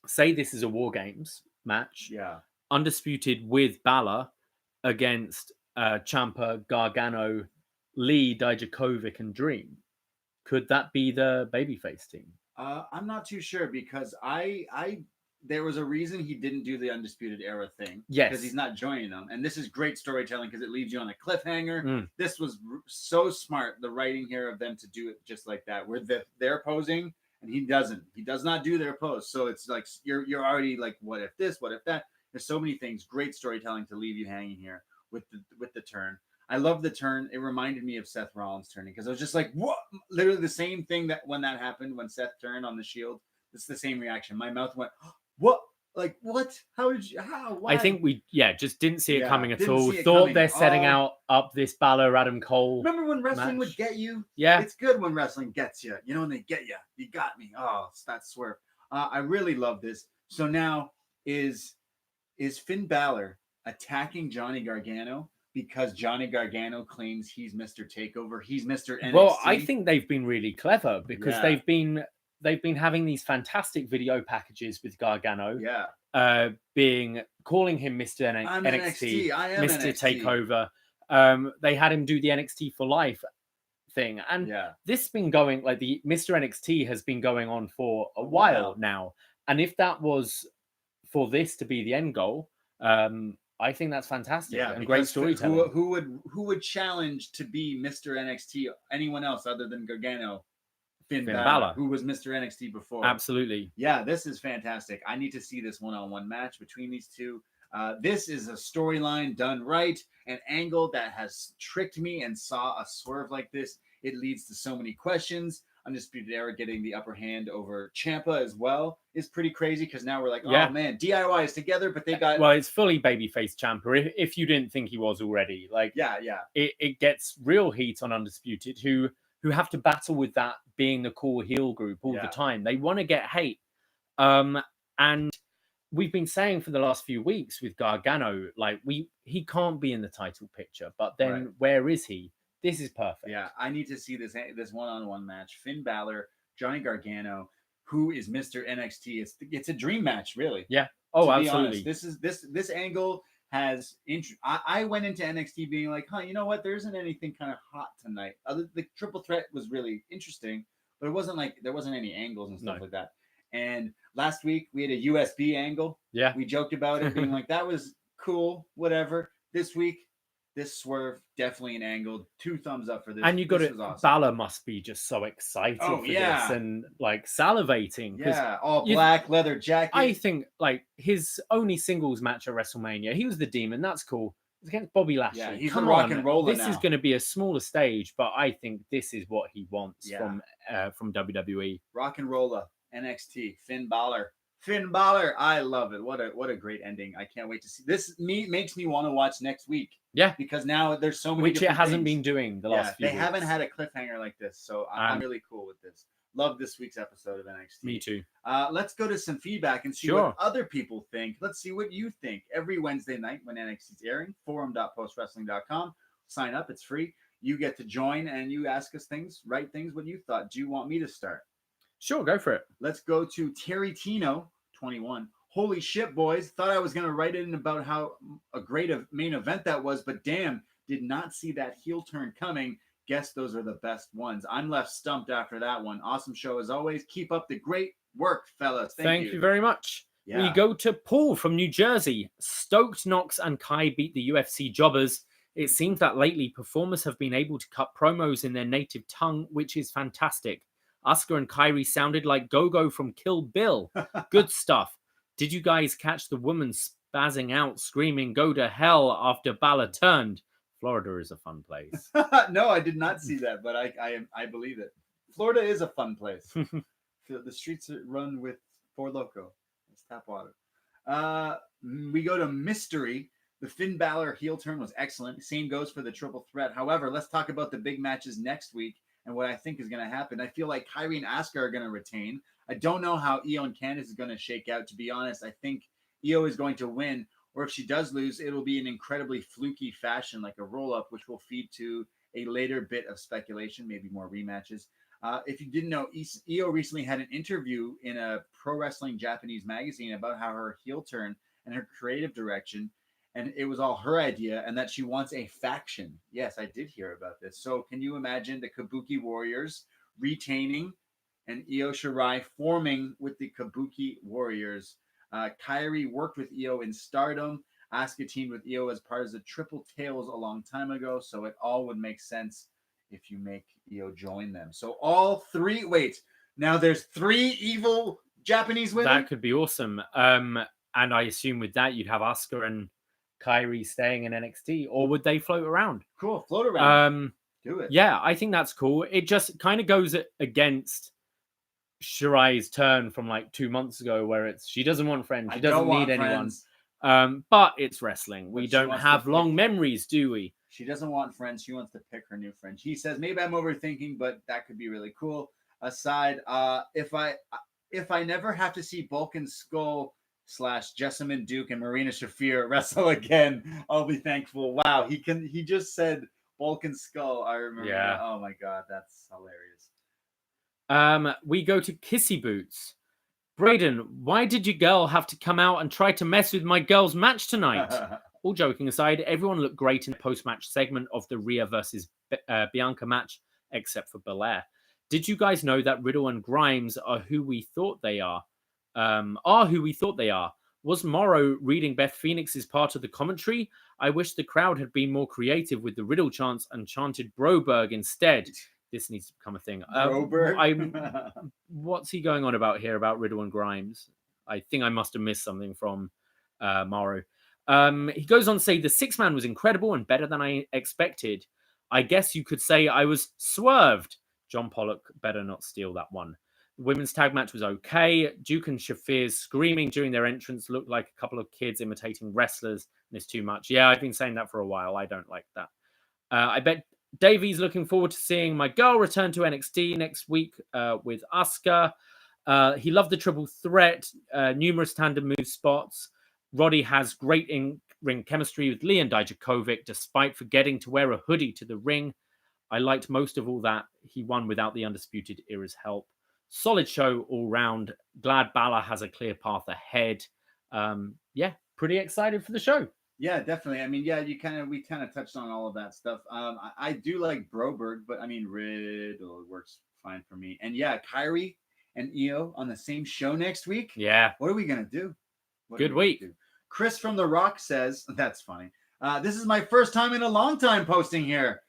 say this is a War Games match, undisputed with Bálor against Ciampa, Gargano, Lee, Dijakovic, and Dream? Could that be the babyface team? I'm not too sure because I there was a reason he didn't do the Undisputed Era thing. Yes. Because he's not joining them. And this is great storytelling because it leaves you on a cliffhanger. Mm. This was so smart, the writing here of them to do it just like that, where they're posing and he doesn't. He does not do their pose. So it's like you're already like, what if this? What if that? There's so many things. Great storytelling to leave you hanging here with the turn. I love the turn. It reminded me of Seth Rollins turning because I was just like, what? Literally the same thing that when that happened, when Seth turned on the Shield. It's the same reaction. My mouth went, what? Like, what? How did you? How? Why? I think we, just didn't see it coming at all. Thought Thought they're setting up this Bálor Adam Cole. Remember when wrestling match? would get you? Yeah. It's good when wrestling gets you. You know, when they get you. You got me. Oh, it's that swerve. I really love this. So now is Finn Bálor attacking Johnny Gargano because Johnny Gargano claims he's Mr. Takeover? He's Mr. NXT? Well, I think they've been really clever because Yeah. they've been having these fantastic video packages with Gargano. Yeah. Calling him Mr. I'm NXT, I am Mr. NXT. Takeover. They had him do the NXT for Life thing, and Yeah. this been going like the Mr. NXT has been going on for a while now. And if that was for this to be the end goal, I think that's fantastic and great storytelling. Who would challenge to be Mr. NXT? Anyone else other than Gargano? Finn Bálor, who was Mr. NXT before. Absolutely. Yeah, this is fantastic. I need to see this one-on-one match between these two. This is a storyline done right, an angle that has tricked me and saw a swerve like this. It leads to so many questions. Undisputed Era getting the upper hand over Ciampa as well is pretty crazy because now we're like, oh man, DIY is together, but they got... Well, it's fully babyface Ciampa if you didn't think he was already. Like, yeah. It gets real heat on Undisputed, who have to battle with that being the cool heel group all the time. They want to get hate. And we've been saying for the last few weeks with Gargano, like he can't be in the title picture, but then where is he? This is perfect. Yeah, I need to see this one-on-one match. Finn Bálor, Johnny Gargano, who is Mr. NXT. It's a dream match, really. Yeah. Oh, absolutely. This angle has. I went into NXT being like, you know what? There isn't anything kind of hot tonight. The triple threat was really interesting, but it wasn't like there wasn't any angles and stuff like that. And last week we had a USB angle. Yeah. We joked about it being like that was cool, whatever. This week, this swerve, definitely an angle. 2 thumbs up for this. And you got it. Awesome. Bálor must be just so excited for this and like salivating. Yeah, all black leather jacket. I think like his only singles match at WrestleMania, he was the Demon. That's cool. It's against Bobby Lashley. Yeah, he's Come a rock on. and roller This now. is going to be a smaller stage, but I think this is what he wants from WWE. Rock and roller, NXT, Finn Bálor. Finn Bálor, I love it. What a great ending. I can't wait to see this. Makes me want to watch next week. Yeah, because now there's so many. Which it hasn't been doing the last few. They haven't had a cliffhanger like this, so I'm really cool with this. Love this week's episode of NXT. Me too. Let's go to some feedback and see what other people think. Let's see what you think. Every Wednesday night when NXT is airing, forum.postwrestling.com. Sign up. It's free. You get to join and you ask us things, write things, what you thought. Do you want me to start? Sure, go for it. Let's go to Terry Tino, 21. Holy shit, boys. Thought I was going to write in about how a great main event that was, but damn, did not see that heel turn coming. Guess those are the best ones. I'm left stumped after that one. Awesome show as always. Keep up the great work, fellas. Thank you very much. Yeah. We go to Paul from New Jersey. Stoked, Knox, and Kai beat the UFC jobbers. It seems that lately performers have been able to cut promos in their native tongue, which is fantastic. Asuka and Kairi sounded like Go-Go from Kill Bill. Good stuff. Did you guys catch the woman spazzing out, screaming, "Go to hell," after Bálor turned? Florida is a fun place. No, I did not see that, but I believe it. Florida is a fun place. The streets are run with Four Loko. It's tap water. We go to Mystery. The Finn Bálor heel turn was excellent. Same goes for the triple threat. However, let's talk about the big matches next week and what I think is going to happen. I feel like Kairi and Asuka are going to retain. I don't know how Io and Candice is going to shake out. To be honest, I think Io is going to win, or if she does lose, it'll be an incredibly fluky fashion, like a roll-up, which will feed to a later bit of speculation, maybe more rematches. If you didn't know, Io recently had an interview in a Pro Wrestling Japanese magazine about how her heel turn and her creative direction, and it was all her idea, and that she wants a faction. Yes, I did hear about this. So can you imagine the Kabuki Warriors retaining and Io Shirai forming with the Kabuki Warriors? Kyrie worked with Io in Stardom. Asuka teamed with Io as part of the Triple Tails a long time ago, so it all would make sense if you make Io join them. So all three. Wait, now there's 3 evil Japanese women. That could be awesome. And I assume with that you'd have Asuka and Kyrie staying in NXT, or would they float around? Cool, float around. Do it. Yeah, I think that's cool. It just kind of goes against Shirai's turn from like 2 months ago, where it's she doesn't want friends, she doesn't need anyone. But it's wrestling. We don't have long memories, do we? She doesn't want friends. She wants to pick her new friend. He says, maybe I'm overthinking, but that could be really cool. Aside, if I never have to see Bulk and Skull / Jessamine Duke and Marina Shafir wrestle again, I'll be thankful. Wow, he just said Bulk and Skull. I remember. Yeah. That. Oh my god, that's hilarious. We go to Kissy Boots. Braden, why did your girl have to come out and try to mess with my girl's match tonight? All joking aside, everyone looked great in the post-match segment of the Rhea versus Bianca match, except for Belair. Did you guys know that Riddle and Grimes are who we thought they are? Was Morrow reading Beth Phoenix's part of the commentary? I wish the crowd had been more creative with the Riddle chants and chanted Broberg instead. This needs to become a thing. What's he going on about here about Riddle and Grimes? I think I must have missed something from Morrow. He goes on to say the 6-man was incredible and better than I expected. I guess you could say I was swerved. John Pollock better not steal that one. The women's tag match was okay. Duke and Shafir's screaming during their entrance looked like a couple of kids imitating wrestlers, and it's too much. Yeah, I've been saying that for a while. I don't like that. I bet Davie's looking forward to seeing my girl return to NXT next week with Asuka. He loved the triple threat, numerous tandem move spots. Roddy has great in-ring chemistry with Leon Dijakovic, despite forgetting to wear a hoodie to the ring. I liked most of all that he won without the Undisputed Era's help. Solid show all round. Glad Bálor has a clear path ahead. Yeah, pretty excited for the show. Yeah, definitely. I mean, yeah, we kind of touched on all of that stuff. I do like Broberg, but I mean, Riddle works fine for me. And yeah, Kyrie and Io on the same show next week. Yeah. What are we gonna do? Good week. Chris from The Rock says, that's funny. This is my first time in a long time posting here.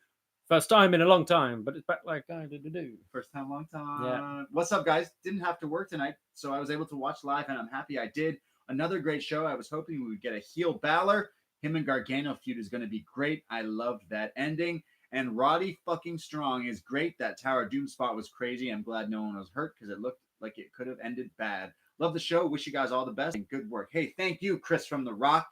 First time in a long time, but it's back like I did to do. First time, long time. Yeah. What's up, guys? Didn't have to work tonight, so I was able to watch live, and I'm happy I did. Another great show. I was hoping we would get a heel Bálor. Him and Gargano feud is going to be great. I loved that ending. And Roddy fucking Strong is great. That Tower of Doom spot was crazy. I'm glad no one was hurt because it looked like it could have ended bad. Love the show. Wish you guys all the best and good work. Hey, thank you, Chris from The Rock.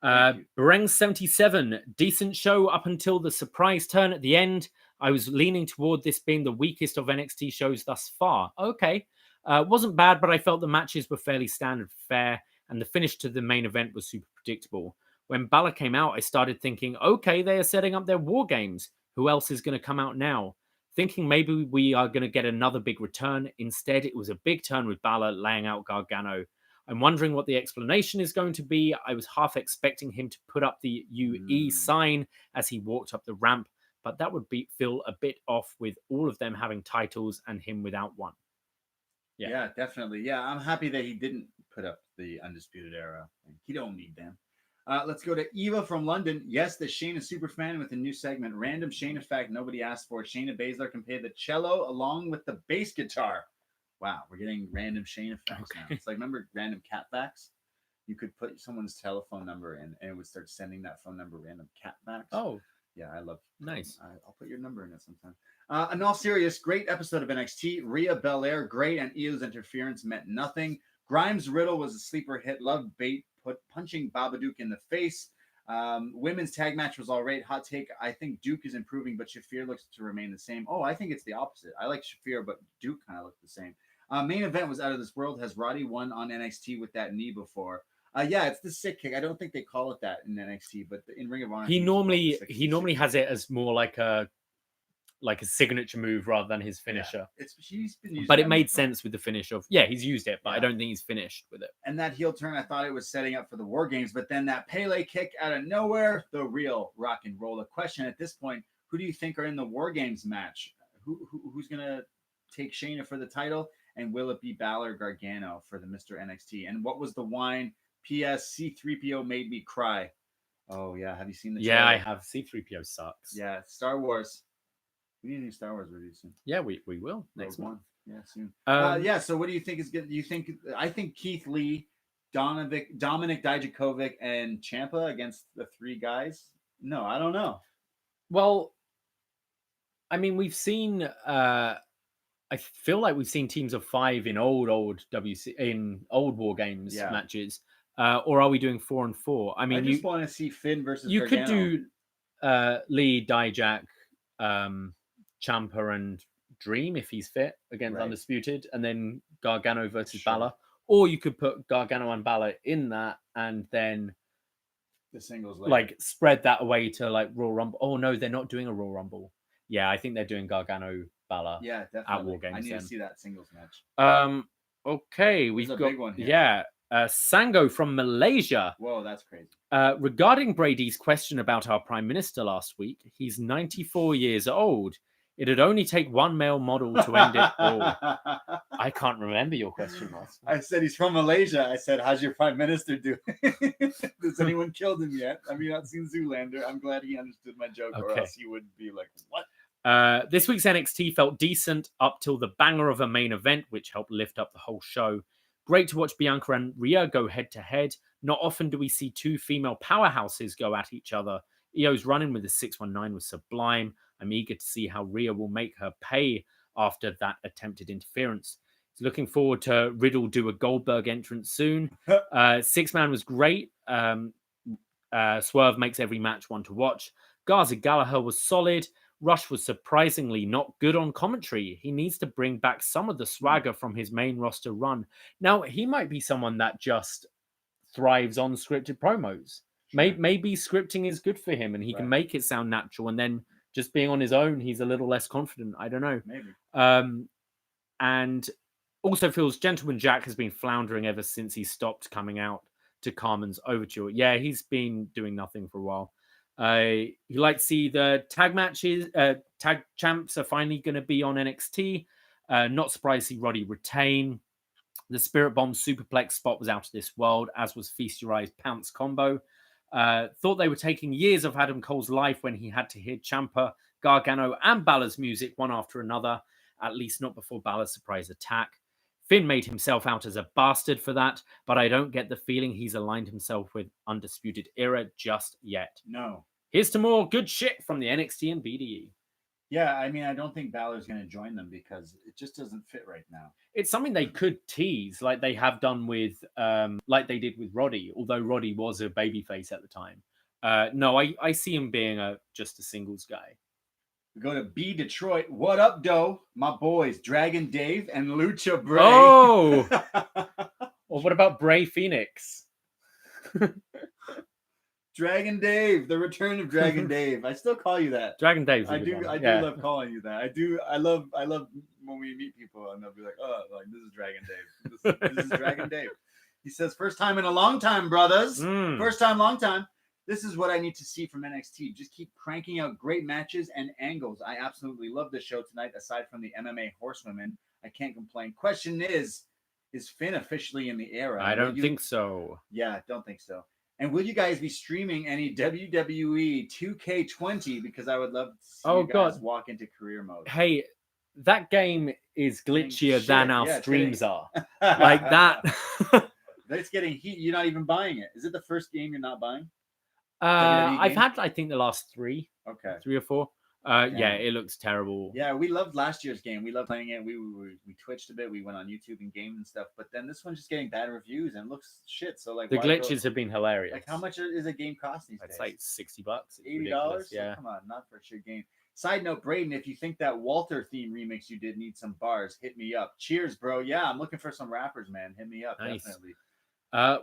Bereng77, decent show up until the surprise turn at the end. I was leaning toward this being the weakest of NXT shows thus far. Okay. Wasn't bad, but I felt the matches were fairly standard fare, and the finish to the main event was super predictable. When Bálor came out, I started thinking, okay, they are setting up their war games. Who else is going to come out now? Thinking maybe we are going to get another big return. Instead, it was a big turn with Bálor laying out Gargano. I'm wondering what the explanation is going to be. I was half expecting him to put up the UE sign as he walked up the ramp, but that would feel a bit off with all of them having titles and him without one. Yeah, definitely. Yeah, I'm happy that he didn't put up the Undisputed Era. He don't need them. Let's go to Eva from London. Yes, the Shayna Superfan with a new segment. Random Shayna fact nobody asked for. Shayna Baszler can play the cello along with the bass guitar. Wow, we're getting random Shayna facts now. It's like, remember random cat facts? You could put someone's telephone number in and it would start sending that phone number random cat facts. Oh. Yeah, I love it. Nice. I'll put your number in it sometime. In all serious, great episode of NXT. Rhea Belair, great, and Io's interference meant nothing. Grimes Riddle was a sleeper hit. Loved bait, punching Babadook in the face. Women's tag match was all right. Hot take, I think Duke is improving, but Shafir looks to remain the same. Oh, I think it's the opposite. I like Shafir, but Duke kind of looked the same. Main event was out of this world. Has Roddy won on NXT with that knee before? Yeah, it's the sick kick. I don't think they call it that in NXT, but in Ring of Honor, he normally has it as more like a signature move rather than his finisher. Yeah, he's been using but it made sense with the finish of he's used it, but I don't think he's finished with it. And that heel turn, I thought it was setting up for the War Games, but then that Pele kick out of nowhere, the real rock and roll. The question at this point: who do you think are in the War Games match? Who's gonna take Shayna for the title? And will it be Bálor Gargano for the Mr. NXT? And what was the wine? P.S. C-3PO made me cry. Oh, yeah. Have you seen the trailer? Yeah, I have. C-3PO sucks. Yeah, Star Wars. We need a new Star Wars review soon. Yeah, we will next Rogue month. Yeah, soon. Yeah. So what do you think is good? Do you think? I think Keith Lee, Dominik Dijakovic, and Ciampa against the three guys. No, I don't know. Well, I mean, we've seen. I feel like we've seen teams of 5 in old WC in old War Games matches. Or are we doing 4 and 4? I mean, I just want to see Finn versus. You Gargano. could do Lee, Dijak, Ciampa, and Dream if he's fit against Undisputed, and then Gargano versus Bálor. Or you could put Gargano and Bálor in that, and then the singles like spread that away to like Royal Rumble. Oh no, they're not doing a Royal Rumble. Yeah, I think they're doing Gargano Bálor. Yeah, definitely. At War Games. I need to see that singles match. Okay, we've got a big one here. Yeah. Sango from Malaysia. Whoa, that's crazy. Regarding Brady's question about our Prime Minister last week, he's 94 years old. It'd only take one male model to end it all. I can't remember your question, Ross. I said he's from Malaysia. I said, how's your Prime Minister doing? Has anyone killed him yet? Have you not seen Zoolander? I'm glad he understood my joke, or else he would be like, what? This week's NXT felt decent up till the banger of a main event, which helped lift up the whole show. Great to watch Bianca and Rhea go head-to-head. Not often do we see two female powerhouses go at each other. Io's run-in with the 619 was sublime. I'm eager to see how Rhea will make her pay after that attempted interference. Looking forward to Riddle do a Goldberg entrance soon. Six-man was great. Swerve makes every match one to watch. Garza Gallagher was solid. Rush was surprisingly not good on commentary. He needs to bring back some of the swagger from his main roster run. Now, he might be someone that just thrives on scripted promos. Sure. Maybe scripting is good for him and he can make it sound natural, and then just being on his own, he's a little less confident. I don't know. Maybe. And also feels Gentleman Jack has been floundering ever since he stopped coming out to Carmen's Overture. Yeah, he's been doing nothing for a while. You like to see the tag matches. Tag champs are finally going to be on NXT. Not surprised to see Roddy retain. The Spirit Bomb Superplex spot was out of this world, as was Feast Your Eyes Pounce combo. Thought they were taking years of Adam Cole's life when he had to hear Ciampa, Gargano, and Balor's music one after another, at least not before Balor's surprise attack. Finn made himself out as a bastard for that, but I don't get the feeling he's aligned himself with Undisputed Era just yet. No. Here's to more good shit from the NXT and BDE. Yeah, I mean, I don't think Balor's going to join them because it just doesn't fit right now. It's something they could tease, like they have done with, like they did with Roddy, although Roddy was a babyface at the time. No, I see him being just a singles guy. We go to B Detroit. What up, Doe? My boys, Dragon Dave and Lucha Bray. Oh! Or what about Bray Phoenix? Dragon Dave, the return of Dragon Dave. I still call you that. Dragon Dave. I do love calling you that. I love when we meet people and they'll be like, oh, like this is Dragon Dave. This is Dragon Dave. He says, first time in a long time, brothers. First time, long time. This is what I need to see from NXT. Just keep cranking out great matches and angles. I absolutely love the show tonight. Aside from the MMA horsewomen, I can't complain. Question is Finn officially in the era? I don't think so. Yeah, don't think so. And will you guys be streaming any WWE 2K20? Because I would love to see you guys walk into career mode. Hey, that game is glitchier than our streams are. Like that. It's getting heat. You're not even buying it. Is it the first game you're not buying? I've had, I think, the last 3. Okay. 3 or 4. Yeah, it looks terrible. Yeah, we loved last year's game. We loved playing it. We twitched a bit. We went on YouTube and gamed and stuff. But then this one's just getting bad reviews and looks shit. So like the glitches have been hilarious. Like how much is a game cost these days? It's like $60, $80. Yeah, so come on, not for a shit game. Side note, Braden, if you think that Walter theme remix you did needs some bars, hit me up. Cheers, bro. Yeah, I'm looking for some rappers, man. Hit me up, definitely.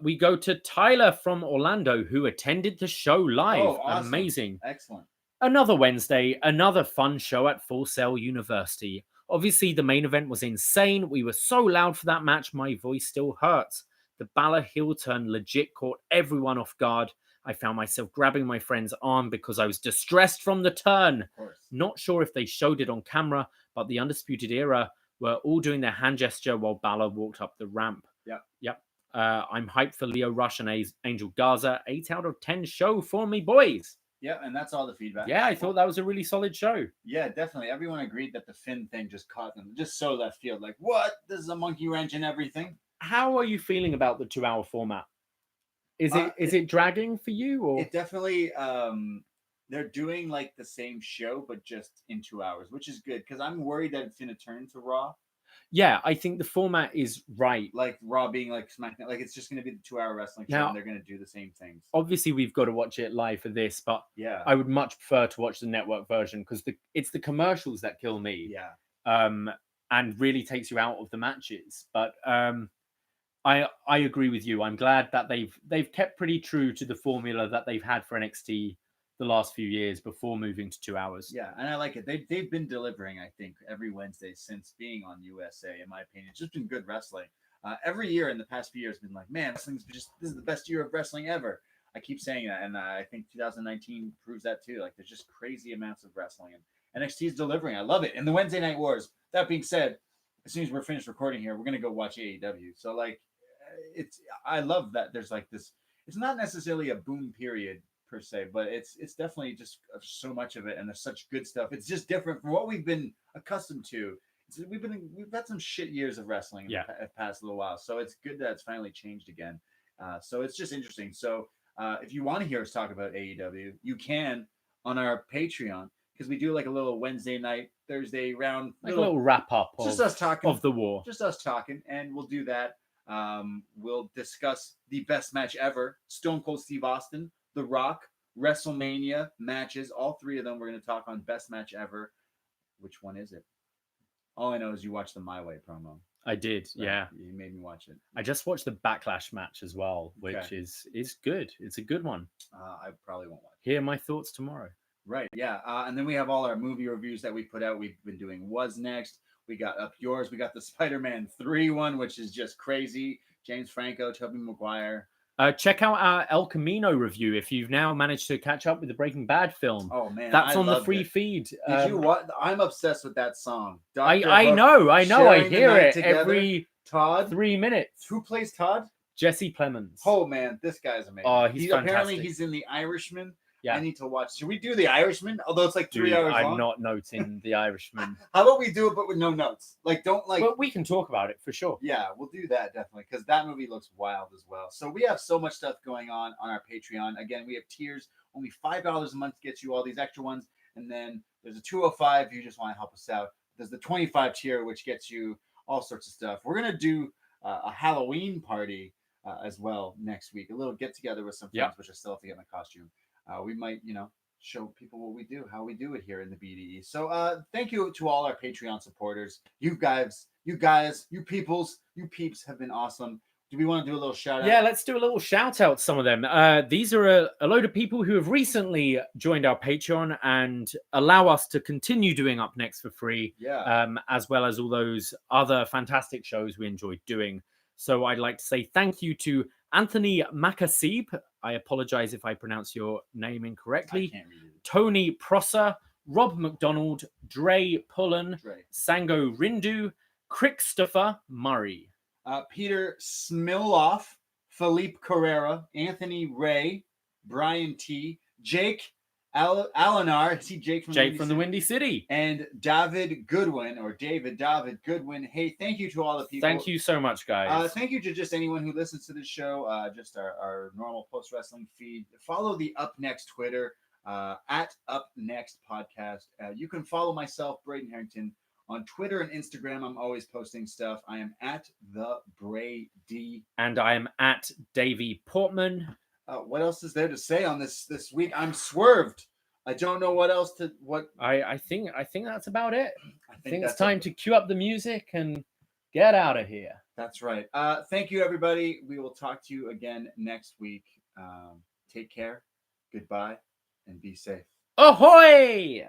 We go to Tyler from Orlando, who attended the show live. Oh, awesome. Amazing. Excellent. Another Wednesday, another fun show at Full Sail University. Obviously, the main event was insane. We were so loud for that match, my voice still hurts. The Bálor heel turn legit caught everyone off guard. I found myself grabbing my friend's arm because I was distressed from the turn. Of course. Not sure if they showed it on camera, but the Undisputed Era were all doing their hand gesture while Bálor walked up the ramp. Yep. I'm hyped for Lio Rush and Angel Garza. 8 out of 10 show for me, boys. Yeah, and that's all the feedback. Yeah, I thought that was a really solid show. Yeah, definitely. Everyone agreed that the Finn thing just caught them. Just so left field. Like, what? This is a monkey wrench and everything. How are you feeling about the 2-hour format? Is it dragging for you? Or it definitely they're doing like the same show but just in 2 hours, which is good because I'm worried that it's gonna turn to Raw. Yeah, I think the format is right. Like Raw being like SmackDown, like it's just gonna be the 2-hour wrestling show, and they're gonna do the same things. Obviously, we've got to watch it live for this, but yeah, I would much prefer to watch the network version because it's the commercials that kill me. Yeah. And really takes you out of the matches. But I agree with you. I'm glad that they've kept pretty true to the formula that they've had for NXT the last few years before moving to 2 hours. Yeah, and I like it. They've been delivering, I think, every Wednesday since being on USA, in my opinion. It's just been good wrestling. Every year in the past few years has been like, man, this is the best year of wrestling ever. I keep saying that, and I think 2019 proves that too. Like, there's just crazy amounts of wrestling, and NXT is delivering. I love it. And the Wednesday Night Wars. That being said, as soon as we're finished recording here, we're gonna go watch AEW. So like, I love that there's like this. It's not necessarily a boom period per se, but it's definitely just so much of it, and there's such good stuff. It's just different from what we've been accustomed to. We've had some shit years of wrestling in the past little while, so it's good that it's finally changed again. So it's just interesting. So if you want to hear us talk about AEW, you can on our Patreon, because we do like a little Wednesday night, Thursday round, like a little wrap up just us talking of the war, just us talking, and we'll do that. We'll discuss the best match ever: Stone Cold Steve Austin, The Rock, WrestleMania matches. All three of them we're going to talk on best match ever. Which one is it? All I know is you watched the My Way promo. I did, right? Yeah. You made me watch it. I just watched the Backlash match as well, which is good. It's a good one. I probably won't watch it. Hear my thoughts tomorrow. Right, yeah. And then we have all our movie reviews that we put out. We've been doing What's Next. We got Up Yours. We got the Spider-Man 3 one, which is just crazy. James Franco, Tobey Maguire. Check out our El Camino review if you've now managed to catch up with the Breaking Bad film. Oh man, that's on the free feed. Did you what? I'm obsessed with that song. I know. I hear it every Todd 3 minutes. Who plays Todd? Jesse Plemons. Oh man, this guy's amazing. Oh, he's fantastic. Apparently he's in The Irishman. Yeah. I need to watch. Should we do The Irishman? Although it's like 3 hours long. I'm not noting The Irishman. How about we do it, but with no notes? Like, don't like. But we can talk about it for sure. Yeah, we'll do that definitely because that movie looks wild as well. So we have so much stuff going on our Patreon. Again, we have tiers. Only $5 a month gets you all these extra ones, and then there's a $205 if you just want to help us out. There's the 25 tier, which gets you all sorts of stuff. We're gonna do a Halloween party as well next week. A little get together with some friends, which I still have to get my costume. We might, show people what we do, how we do it here in the BDE. So thank you to all our Patreon supporters. You guys, you peoples, you peeps have been awesome. Do we want to do a little shout out? Yeah, let's do a little shout out to some of them. These are a load of people who have recently joined our Patreon and allow us to continue doing upNXT for free. Yeah. As well as all those other fantastic shows we enjoyed doing. So I'd like to say thank you to Anthony Makasib. I apologize if I pronounce your name incorrectly. I can't read it. Tony Prosser, Rob McDonald, Dre Pullen, Sango Rindu, Christopher Murray, Peter Smiloff, Philippe Carrera, Anthony Ray, Brian T, Jake Alinar, I see Jake from the Windy City, and David Goodwin, or David Goodwin. Hey, thank you to all the people. Thank you so much, guys. Thank you to just anyone who listens to this show, just our normal post wrestling feed. Follow the upNXT Twitter at upNXT Podcast. You can follow myself, Braden Herrington, on Twitter and Instagram. I'm always posting stuff. I am at the Brady, and I am at Davie Portman. What else is there to say on this week? I'm swerved. I don't know what else to what. I think that's about it. I think it's time to cue up the music and get out of here. That's right. Thank you, everybody. We will talk to you again next week. Take care. Goodbye, and be safe. Ahoy!